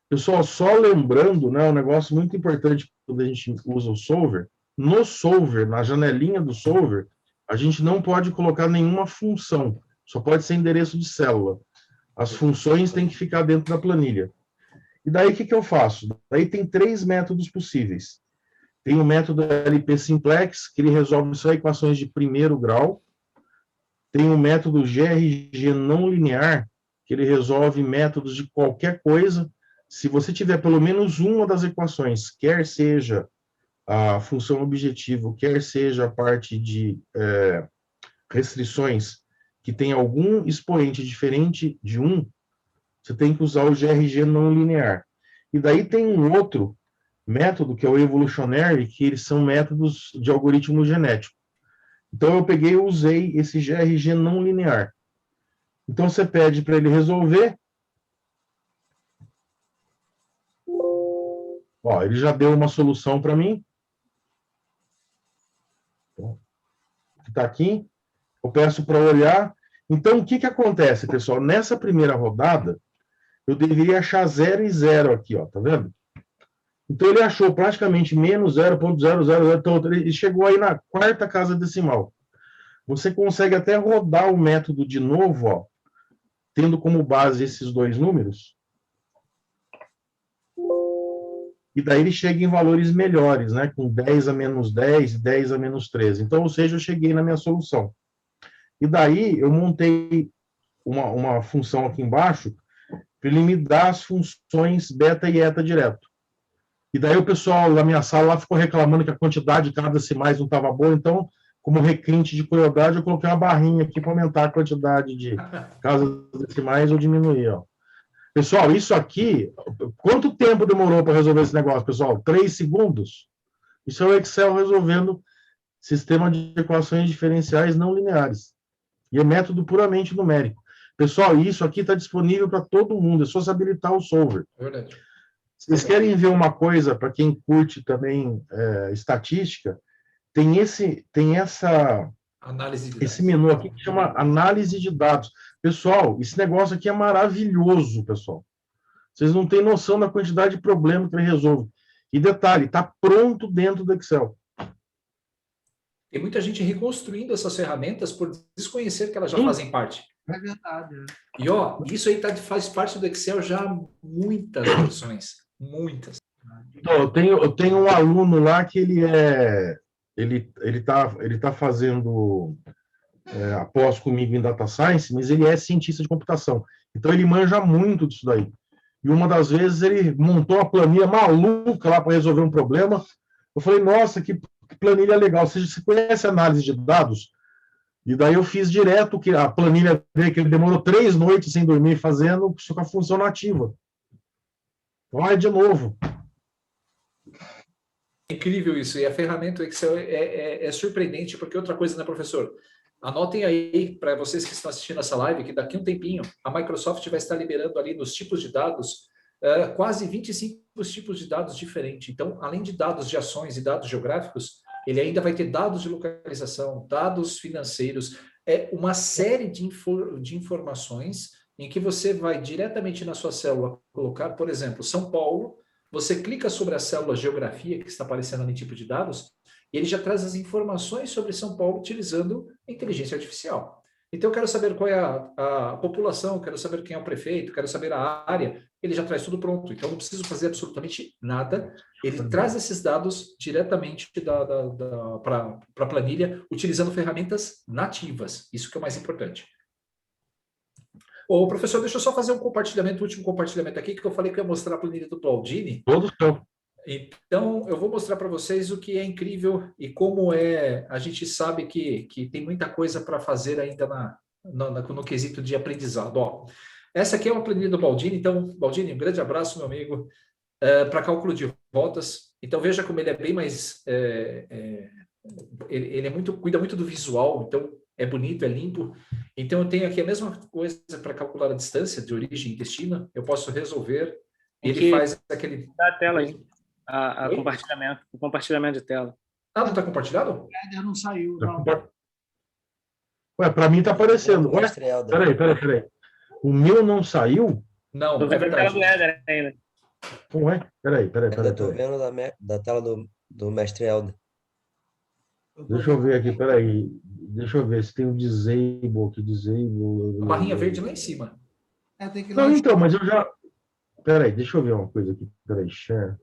S2: Pessoal, só lembrando, né, um negócio muito importante quando a gente usa o solver, no solver, na janelinha do solver, a gente não pode colocar nenhuma função, só pode ser endereço de célula. As funções têm que ficar dentro da planilha. E daí, o que eu faço? Daí tem 3 métodos possíveis. Tem o método LP Simplex, que ele resolve só equações de primeiro grau. Tem o método GRG não linear, que ele resolve métodos de qualquer coisa. Se você tiver pelo menos uma das equações, quer seja a função objetivo, quer seja a parte de restrições, que tem algum expoente diferente de 1, você tem que usar o GRG não linear. E daí tem um outro método, que é o evolutionary, que eles são métodos de algoritmo genético. Então, eu peguei e usei esse GRG não linear. Então, você pede para ele resolver. Ó, ele já deu uma solução para mim. Está aqui. Eu peço para olhar. Então, o que acontece, pessoal? Nessa primeira rodada, eu deveria achar 0 e 0 aqui, ó, tá vendo? Então, ele achou praticamente menos 0,000, então ele chegou aí na 4ª casa decimal. Você consegue até rodar o método de novo, ó, tendo como base esses 2 números. E daí ele chega em valores melhores, né? Com 10 a menos 10 e 10 a menos 13. Então, ou seja, eu cheguei na minha solução. E daí eu montei uma função aqui embaixo para ele me dar as funções beta e eta direto. E daí o pessoal da minha sala lá ficou reclamando que a quantidade de cada decimais não estava boa, então, como requinte de crueldade, eu coloquei uma barrinha aqui para aumentar a quantidade de casas decimais ou diminuir, ó. Pessoal, isso aqui, quanto tempo demorou para resolver esse negócio, pessoal? 3 segundos? Isso é o Excel resolvendo sistema de equações diferenciais não lineares. E é método puramente numérico. Pessoal, isso aqui está disponível para todo mundo, é só se habilitar o solver.
S3: Verdade.
S2: Vocês querem ver uma coisa, para quem curte também estatística, tem esse menu aqui que chama análise de dados. Pessoal, esse negócio aqui é maravilhoso, pessoal. Vocês não têm noção da quantidade de problema que ele resolve. E detalhe, está pronto dentro do Excel.
S3: Tem muita gente reconstruindo essas ferramentas por desconhecer que elas já fazem parte.
S1: É verdade.
S3: E, ó, isso aí faz parte do Excel já há muitas versões. Muitas.
S2: Então, eu tenho um aluno lá que ele tá fazendo após comigo em Data Science, mas ele é cientista de computação. Então, ele manja muito disso daí. E uma das vezes ele montou uma planilha maluca lá para resolver um problema. Eu falei, nossa, que planilha legal. Você conhece análise de dados? E daí eu fiz direto a planilha dele, que ele demorou 3 noites sem dormir fazendo, só com a função nativa. Vai de novo.
S3: É incrível isso. E a ferramenta Excel é surpreendente, porque outra coisa, né, professor? Anotem aí, para vocês que estão assistindo essa live, que daqui a um tempinho a Microsoft vai estar liberando ali nos tipos de dados quase 25 tipos de dados diferentes. Então, além de dados de ações e dados geográficos, ele ainda vai ter dados de localização, dados financeiros, uma série de informações em que você vai diretamente na sua célula colocar, por exemplo, São Paulo, você clica sobre a célula geografia que está aparecendo ali em tipo de dados, e ele já traz as informações sobre São Paulo utilizando inteligência artificial. Então, eu quero saber qual é a população, quero saber quem é o prefeito, quero saber a área, ele já traz tudo pronto. Então, não preciso fazer absolutamente nada. Ele traz esses dados diretamente para a planilha, utilizando ferramentas nativas. Isso que é o mais importante. Ô, professor, deixa eu só fazer um compartilhamento, último compartilhamento aqui, que eu falei que eu ia mostrar a planilha do Baldini.
S2: Todos são.
S3: Então, eu vou mostrar para vocês o que é incrível e como a gente sabe que tem muita coisa para fazer ainda no quesito de aprendizado. Ó, essa aqui é uma planilha do Baldini. Então, Baldini, um grande abraço, meu amigo, para cálculo de rotas. Então, veja como ele é bem mais... ele cuida muito do visual, então é bonito, é limpo. Então, eu tenho aqui a mesma coisa para calcular a distância de origem e destino. Eu posso resolver. Ele faz aquele...
S8: Da tela aí. O compartilhamento de tela.
S3: Ah, não está compartilhado?
S1: Não saiu, não.
S2: Ué, para mim está aparecendo. Ué, peraí. O meu não saiu?
S3: Não,
S8: Tô vendo a tela do Éder ainda.
S2: Ué, peraí.
S6: Estou vendo da tela do mestre Helder.
S2: Deixa eu ver aqui, peraí. Deixa eu ver se tem o disable aqui.
S3: A barrinha verde lá em cima.
S1: Tem que
S2: não, então, mas eu já... Peraí, deixa eu ver uma coisa aqui. Peraí, share.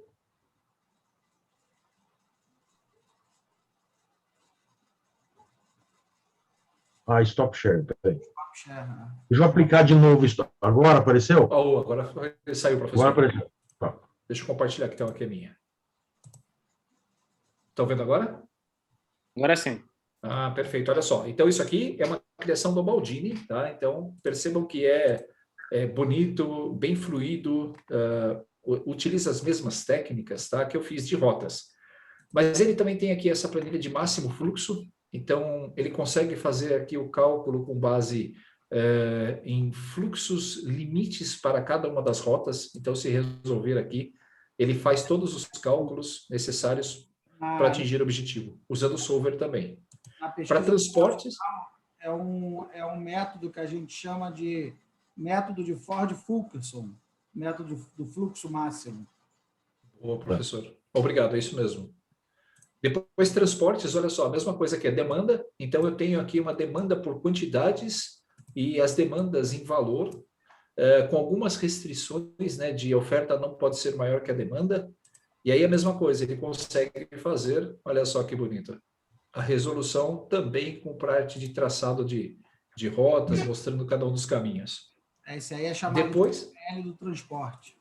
S2: Stop share, peraí. Deixa eu aplicar de novo isso. Agora apareceu?
S3: Oh, agora saiu, professor.
S2: Agora apareceu. Tá.
S3: Deixa eu compartilhar que tem uma aqui minha. Estão vendo agora?
S8: Agora sim.
S3: Ah, perfeito. Olha só. Então, isso aqui é uma criação do Baldini, tá? Então, percebam que é bonito, bem fluido, utiliza as mesmas técnicas, tá? Que eu fiz de rotas. Mas ele também tem aqui essa planilha de máximo fluxo. Então, ele consegue fazer aqui o cálculo com base em fluxos limites para cada uma das rotas. Então, se resolver aqui, ele faz todos os cálculos necessários para atingir o objetivo, usando o solver também. Para transportes...
S1: É um método que a gente chama de método de Ford-Fulkerson, método do fluxo máximo.
S3: Boa, professor. Obrigado, é isso mesmo. Depois, transportes, olha só, a mesma coisa que a demanda. Então, eu tenho aqui uma demanda por quantidades e as demandas em valor, com algumas restrições, né, de oferta não pode ser maior que a demanda. E aí, a mesma coisa, ele consegue fazer, olha só que bonito, a resolução também com parte de traçado de rotas, mostrando cada um dos caminhos.
S1: Isso aí é chamado de do transporte.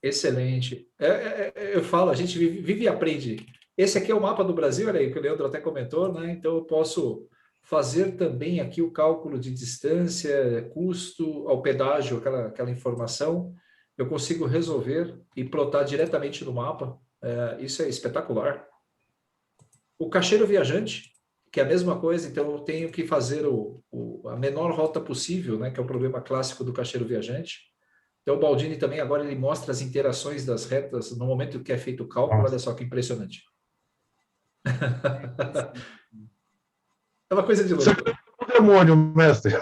S3: Excelente. Eu falo, a gente vive e aprende. Esse aqui é o mapa do Brasil, olha aí, que o Leandro até comentou, né? Então, eu posso fazer também aqui o cálculo de distância, custo, ao pedágio, aquela informação. Eu consigo resolver e plotar diretamente no mapa. Isso é espetacular. O caixeiro viajante, que é a mesma coisa, então eu tenho que fazer a menor rota possível, né? Que é o problema clássico do caixeiro viajante. Então, o Baldini também, agora ele mostra as interações das retas no momento que é feito o cálculo. Olha só que impressionante. É uma coisa de louco.
S2: É um demônio, mestre.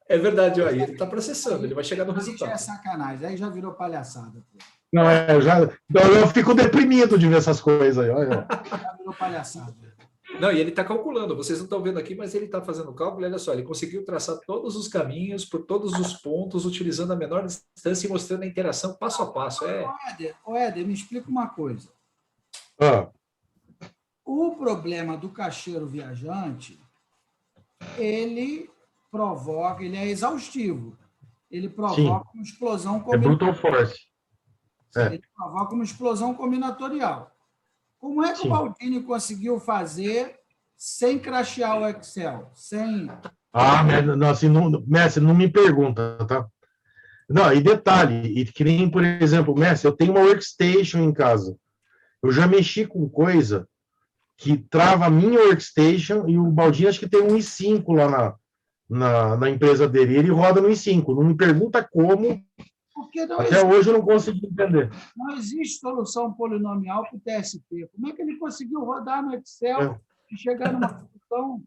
S3: É verdade, aí ele está processando, ele vai chegar no resultado.
S1: É sacanagem, aí já virou palhaçada. Pô.
S2: Não, eu fico deprimido de ver essas coisas aí. Olha.
S1: Já virou palhaçada.
S3: Não, e ele está calculando, vocês não estão vendo aqui, mas ele está fazendo o cálculo, olha só, ele conseguiu traçar todos os caminhos por todos os pontos, utilizando a menor distância e mostrando a interação passo a passo.
S1: Éder, me explica uma coisa. O problema do caixeiro viajante, ele é exaustivo. Ele provoca uma explosão
S2: brutal force.
S1: Ele provoca uma explosão combinatorial. Como é que o Baldini conseguiu fazer sem crashear o Excel? Mestre, não me pergunta, tá?
S2: Não, e detalhe, e que nem, por exemplo, mestre, eu tenho uma workstation em casa. Eu já mexi com coisa que trava a minha workstation e o Baldini acho que tem um i5 lá na empresa dele. E ele roda no i5. Não me pergunta como.
S1: Porque não
S2: Até hoje eu não consegui entender.
S1: Não existe solução polinomial para o TSP. Como é que ele conseguiu rodar no Excel e chegar numa solução?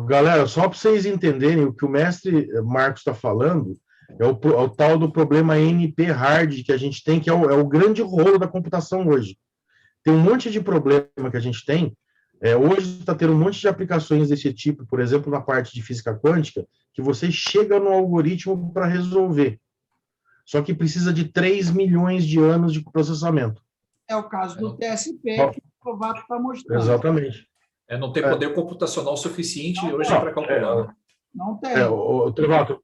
S2: Galera, só para vocês entenderem o que o mestre Marcos está falando, é o tal do problema NP-hard que a gente tem, que é o grande rolo da computação hoje. Tem um monte de problema que a gente tem. Hoje está tendo um monte de aplicações desse tipo, por exemplo, na parte de física quântica, que você chega no algoritmo para resolver. Só que precisa de 3 milhões de anos de processamento.
S1: É o caso do TSP, que o Trovato está mostrando.
S2: Exatamente.
S3: Não ter poder computacional suficiente hoje para calcular.
S1: Não tem.
S2: Trovato,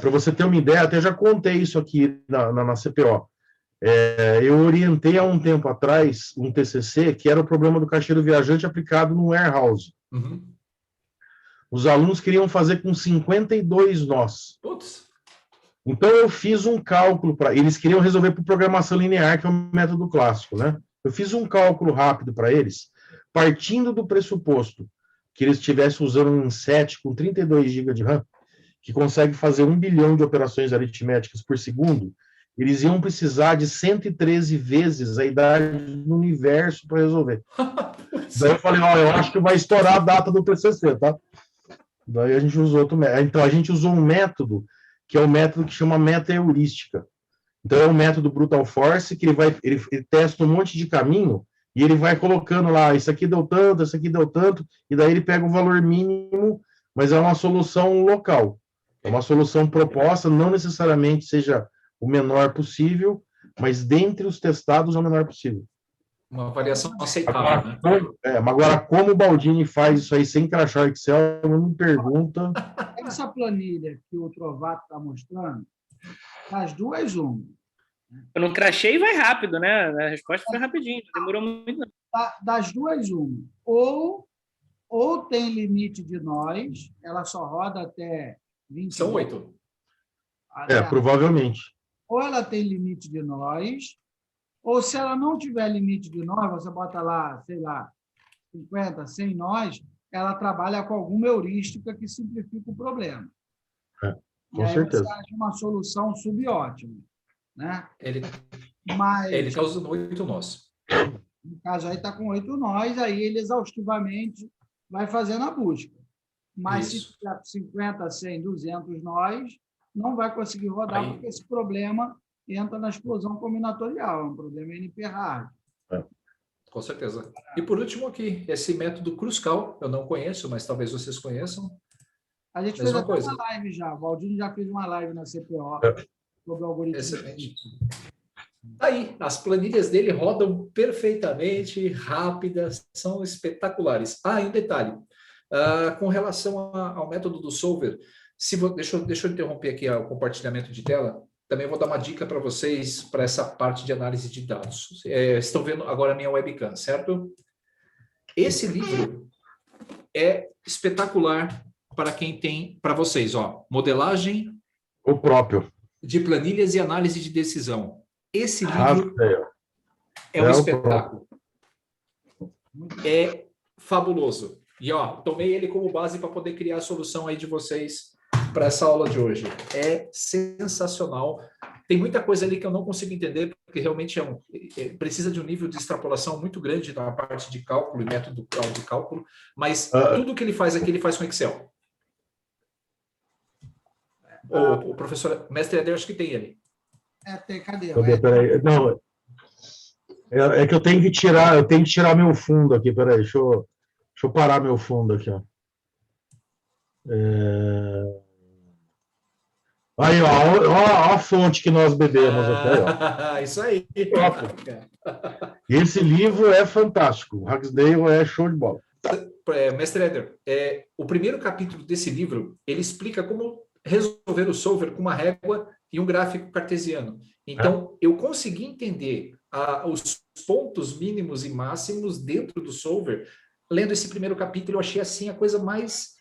S2: para você ter uma ideia, até já contei isso aqui na CPO. Eu orientei há um tempo atrás um TCC que era o problema do caixeiro viajante aplicado no warehouse.
S3: Uhum.
S2: Os alunos queriam fazer com 52 nós.
S3: Putz.
S2: Então, eu fiz um cálculo para eles. Queriam resolver por programação linear, que é o método clássico, né? Eu fiz um cálculo rápido para eles, partindo do pressuposto que eles estivessem usando um i7 com 32 GB de RAM, que consegue fazer 1 bilhão de operações aritméticas por segundo. Eles iam precisar de 113 vezes a idade do universo para resolver. Daí eu falei, eu acho que vai estourar a data do TCC, tá? Daí a gente usou outro método. Então, a gente usou um método, que é o método que chama meta-heurística. Então, é um método brutal force, que ele testa um monte de caminho, e ele vai colocando lá, isso aqui deu tanto, isso aqui deu tanto, e daí ele pega o valor mínimo, mas é uma solução local. É uma solução proposta, não necessariamente seja o menor possível, mas dentre os testados é o menor possível.
S3: Uma variação aceitável, né?
S2: Mas agora, como o Baldini faz isso aí sem crachar o Excel, não me pergunta.
S1: Essa planilha que o Trovato está mostrando, das duas, uma.
S8: Eu não crachei e vai rápido, né? A resposta foi rapidinho, demorou muito.
S1: Das duas, uma. Ou tem limite de nós, ela só roda até 20.
S3: São 8.
S2: Provavelmente.
S1: Ou ela tem limite de nós, ou se ela não tiver limite de nós, você bota lá, sei lá, 50, 100 nós, ela trabalha com alguma heurística que simplifica o problema.
S2: Com certeza.
S1: Você acha uma solução subótima, né?
S3: Ele está usando 8 nós.
S1: No caso, aí está com 8 nós, aí ele exaustivamente vai fazendo a busca. Mas se tiver 50, 100, 200 nós, não vai conseguir rodar, porque esse problema entra na explosão combinatorial, é um problema NP-hard.
S3: Com certeza. E por último aqui, esse método Kruskal, eu não conheço, mas talvez vocês conheçam.
S1: A gente fez até uma live já, o Baldini já fez uma live na CPO sobre o algoritmo.
S3: Excelente. Aí, as planilhas dele rodam perfeitamente, rápidas, são espetaculares. E um detalhe, com relação ao método do Solver, deixa eu interromper aqui o compartilhamento de tela, também vou dar uma dica para vocês para essa parte de análise de dados. Estão vendo agora a minha webcam, certo? Esse livro é espetacular para quem tem, para vocês, modelagem
S2: o próprio
S3: de planilhas e análise de decisão. Esse livro é um espetáculo. É fabuloso. E tomei ele como base para poder criar a solução aí de vocês para essa aula de hoje. É sensacional. Tem muita coisa ali que eu não consigo entender, porque realmente precisa de um nível de extrapolação muito grande na parte de cálculo e método de cálculo, mas tudo que ele faz aqui, ele faz com Excel. O professor Mestre Eder, acho que tem ele.
S1: Cadê?
S2: Peraí. Não, é que eu tenho que tirar meu fundo aqui, peraí, deixa eu parar meu fundo aqui, Aí, ó a fonte que nós bebemos aqui,
S3: Isso aí.
S2: Esse livro é fantástico. O Ragsdale é show de bola.
S3: Mestre Eder, o primeiro capítulo desse livro, ele explica como resolver o solver com uma régua e um gráfico cartesiano. Então, eu consegui entender os pontos mínimos e máximos dentro do solver. Lendo esse primeiro capítulo, eu achei assim a coisa mais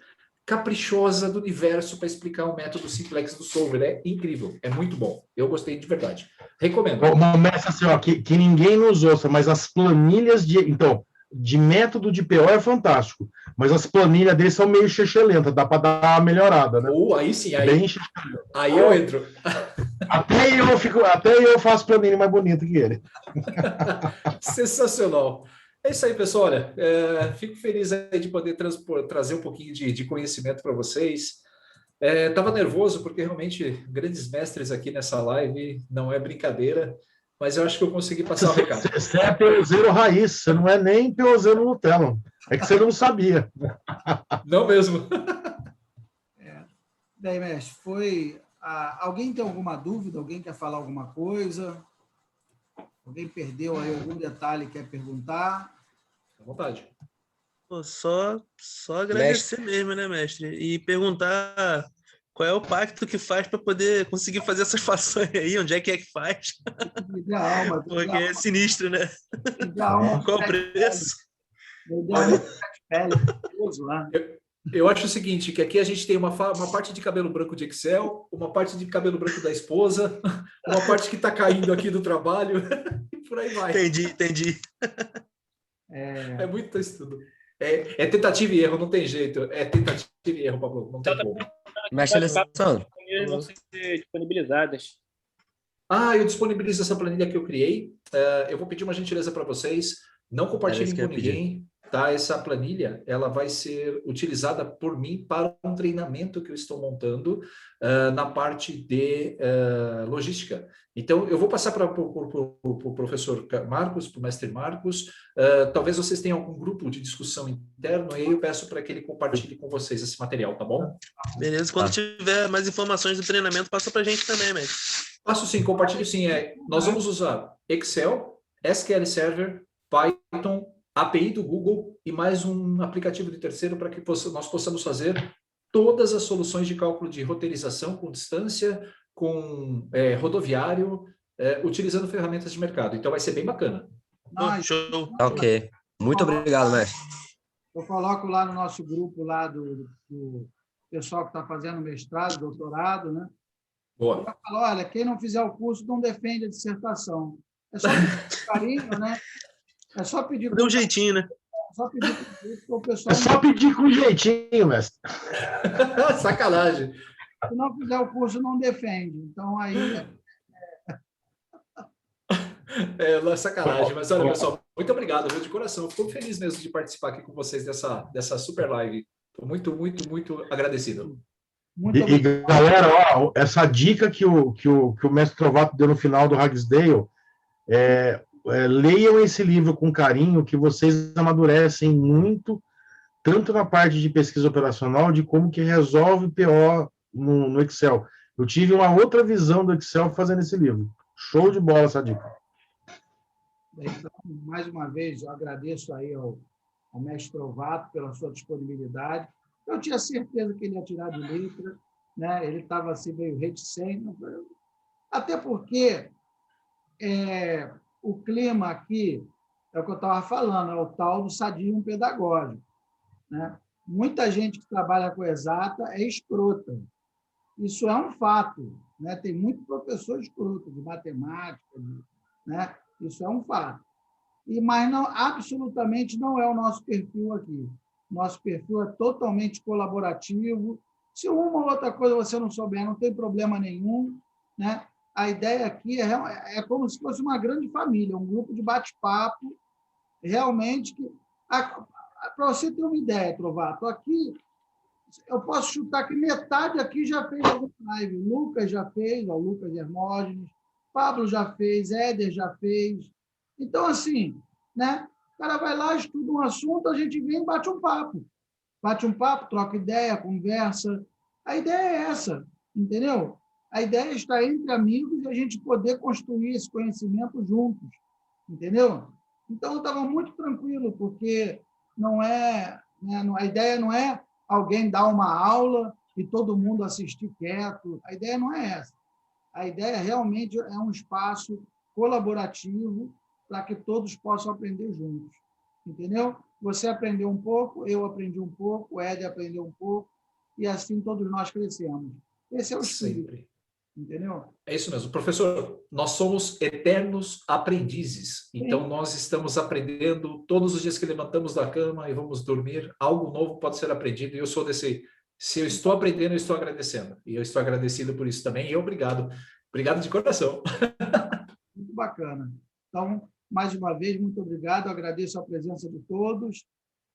S3: caprichosa do universo para explicar o método simplex do Solver. É incrível, é muito bom. Eu gostei de verdade. Recomendo.
S2: Começa assim, ó, que ninguém nos ouça, mas as planilhas de método de PO é fantástico, mas as planilhas dele são meio chechelenta, dá para dar uma melhorada, né?
S3: Aí sim, aí eu entro.
S2: Até eu faço planilha mais bonita que ele.
S3: Sensacional. É isso aí, pessoal. Olha, fico feliz aí de poder trazer um pouquinho de conhecimento para vocês. Estava nervoso porque realmente grandes mestres aqui nessa live não é brincadeira, mas eu acho que eu consegui passar o recado.
S2: Você é POzeiro raiz, você não é nem POzeiro Nutella. É que você não sabia.
S3: Não mesmo.
S1: Bem, mestre, foi... alguém tem alguma dúvida? Alguém quer falar alguma coisa? Alguém perdeu aí algum detalhe e quer perguntar?
S3: À vontade.
S5: Pô, só agradecer mesmo, né, mestre? E perguntar qual é o pacto que faz para poder conseguir fazer essas fações aí, onde é que faz? Porque é sinistro, né? Qual o preço?
S3: Eu acho o seguinte, que aqui a gente tem uma parte de cabelo branco de Excel, uma parte de cabelo branco da esposa, uma parte que está caindo aqui do trabalho, e por aí vai.
S5: Entendi.
S3: É muito estudo. É tentativa e erro, não tem jeito. É tentativa e erro, Pablo, não tem como.
S6: Mestre Alessandro.
S8: Vão ser disponibilizadas.
S3: Eu disponibilizo essa planilha que eu criei. Eu vou pedir uma gentileza para vocês. Não compartilhem com ninguém. Tá? Essa planilha ela vai ser utilizada por mim para um treinamento que eu estou montando na parte de logística. Então, eu vou passar para o professor Marcos, para o mestre Marcos. Talvez vocês tenham algum grupo de discussão interno, e aí eu peço para que ele compartilhe com vocês esse material, tá bom?
S5: Beleza, quando tiver mais informações do treinamento, passa para a gente também, mestre.
S3: Passo sim, compartilho sim. Nós vamos usar Excel, SQL Server, Python, API do Google e mais um aplicativo de terceiro para que nós possamos fazer todas as soluções de cálculo de roteirização com distância, com rodoviário, utilizando ferramentas de mercado. Então vai ser bem bacana.
S5: Show.
S6: Ok. Muito obrigado, mestre.
S1: Eu coloco lá no nosso grupo lá do pessoal que está fazendo mestrado, doutorado, né?
S3: Boa.
S1: Eu falo, olha, quem não fizer o curso não defende a dissertação. É só pedir carinho, né? É só pedir...
S5: Deu um jeitinho, né?
S1: É só pedir para o pessoal...
S2: É só pedir com jeitinho, mestre.
S3: Sacanagem.
S1: Se não fizer o curso, não defende. Então, aí...
S3: É sacanagem. Mas, olha, pessoal, muito obrigado, viu, de coração. Fico feliz mesmo de participar aqui com vocês dessa super live. Estou muito, muito, muito agradecido.
S2: E galera, ó, essa dica que o mestre Trovato deu no final do Ragsdale, leiam esse livro com carinho, que vocês amadurecem muito, tanto na parte de pesquisa operacional, de como que resolve PO no Excel. Eu tive uma outra visão do Excel fazendo esse livro. Show de bola essa dica.
S1: Então, mais uma vez, eu agradeço aí ao mestre Trovato pela sua disponibilidade. Eu tinha certeza que ele ia tirar de letra, né? Ele estava assim meio reticente, até porque o clima aqui é o que eu estava falando, é o tal do sadismo pedagógico, né? Muita gente que trabalha com exata é escrota. Isso é um fato, né? Tem muito professor escroto de matemática, né? Isso é um fato. Mas não, absolutamente não é o nosso perfil aqui. Nosso perfil é totalmente colaborativo. Se uma ou outra coisa você não souber, não tem problema nenhum, né? A ideia aqui é como se fosse uma grande família, um grupo de bate-papo, realmente. Para você ter uma ideia, Trovato, aqui eu posso chutar que metade aqui já fez alguma live. O Lucas já fez, o Lucas Hermógenes, Pablo já fez, Éder já fez. Então, assim, né? O cara vai lá, estuda um assunto, a gente vem e bate um papo. Bate um papo, troca ideia, conversa. A ideia é essa, entendeu? A ideia é estar entre amigos e a gente poder construir esse conhecimento juntos, entendeu? Então, eu estava muito tranquilo, porque a ideia não é alguém dar uma aula e todo mundo assistir quieto. A ideia não é essa. A ideia realmente é um espaço colaborativo para que todos possam aprender juntos, entendeu? Você aprendeu um pouco, eu aprendi um pouco, o Éder aprendeu um pouco, e assim todos nós crescemos. Esse é o espírito.
S3: Sempre.
S1: Entendeu?
S3: É isso mesmo. Professor, nós somos eternos aprendizes. Então, nós estamos aprendendo todos os dias que levantamos da cama e vamos dormir. Algo novo pode ser aprendido. E eu sou desse... Se eu estou aprendendo, eu estou agradecendo. E eu estou agradecido por isso também. E obrigado. Obrigado de coração.
S1: Muito bacana. Então, mais uma vez, muito obrigado. Agradeço a presença de todos.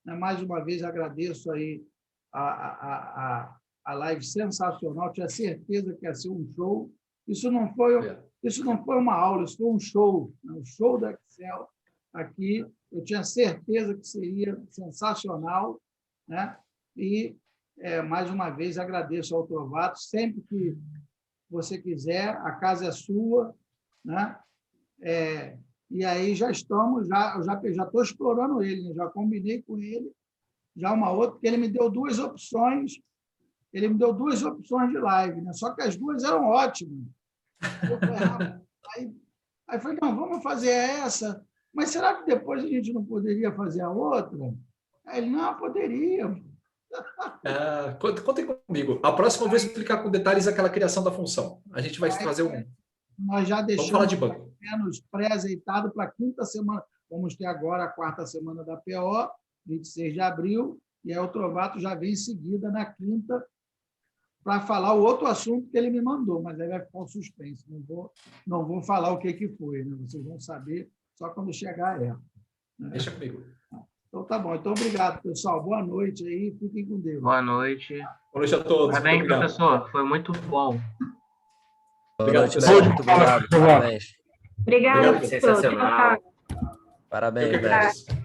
S1: Mais uma vez, agradeço aí a live sensacional. Tinha certeza que ia ser um show. Isso não foi uma aula, isso foi um show. Um show da Excel aqui. Eu tinha certeza que seria sensacional, né? E, mais uma vez, agradeço ao Trovato. Sempre que você quiser, a casa é sua, né? E aí já estamos, eu já estou explorando ele, né? Já combinei com ele, já uma outra, porque ele me deu duas opções de live, né? Só que as duas eram ótimas. Aí falei, não, vamos fazer essa, mas será que depois a gente não poderia fazer a outra? Aí ele, não, poderia.
S3: Contem comigo. A próxima eu vou explicar com detalhes aquela criação da função. A gente vai fazer
S1: Nós já deixamos
S3: falar de banco.
S1: Menos pré-azeitado para a quinta semana. Vamos ter agora a quarta semana da PO, 26 de abril, e aí o Trovato já vem em seguida na quinta para falar o outro assunto que ele me mandou, mas aí vai ficar um suspense. Não vou falar o que foi, né? Vocês vão saber só quando chegar a época. Né?
S3: Deixa comigo.
S1: Então tá bom. Então, obrigado, pessoal. Boa noite aí. Fiquem com Deus.
S9: Boa noite.
S3: Boa noite a todos.
S9: Parabéns, professor. Foi muito bom.
S6: Obrigado, pessoal. Muito obrigado. Parabéns.
S10: Obrigada,
S8: sensacional.
S6: Parabéns, mestre.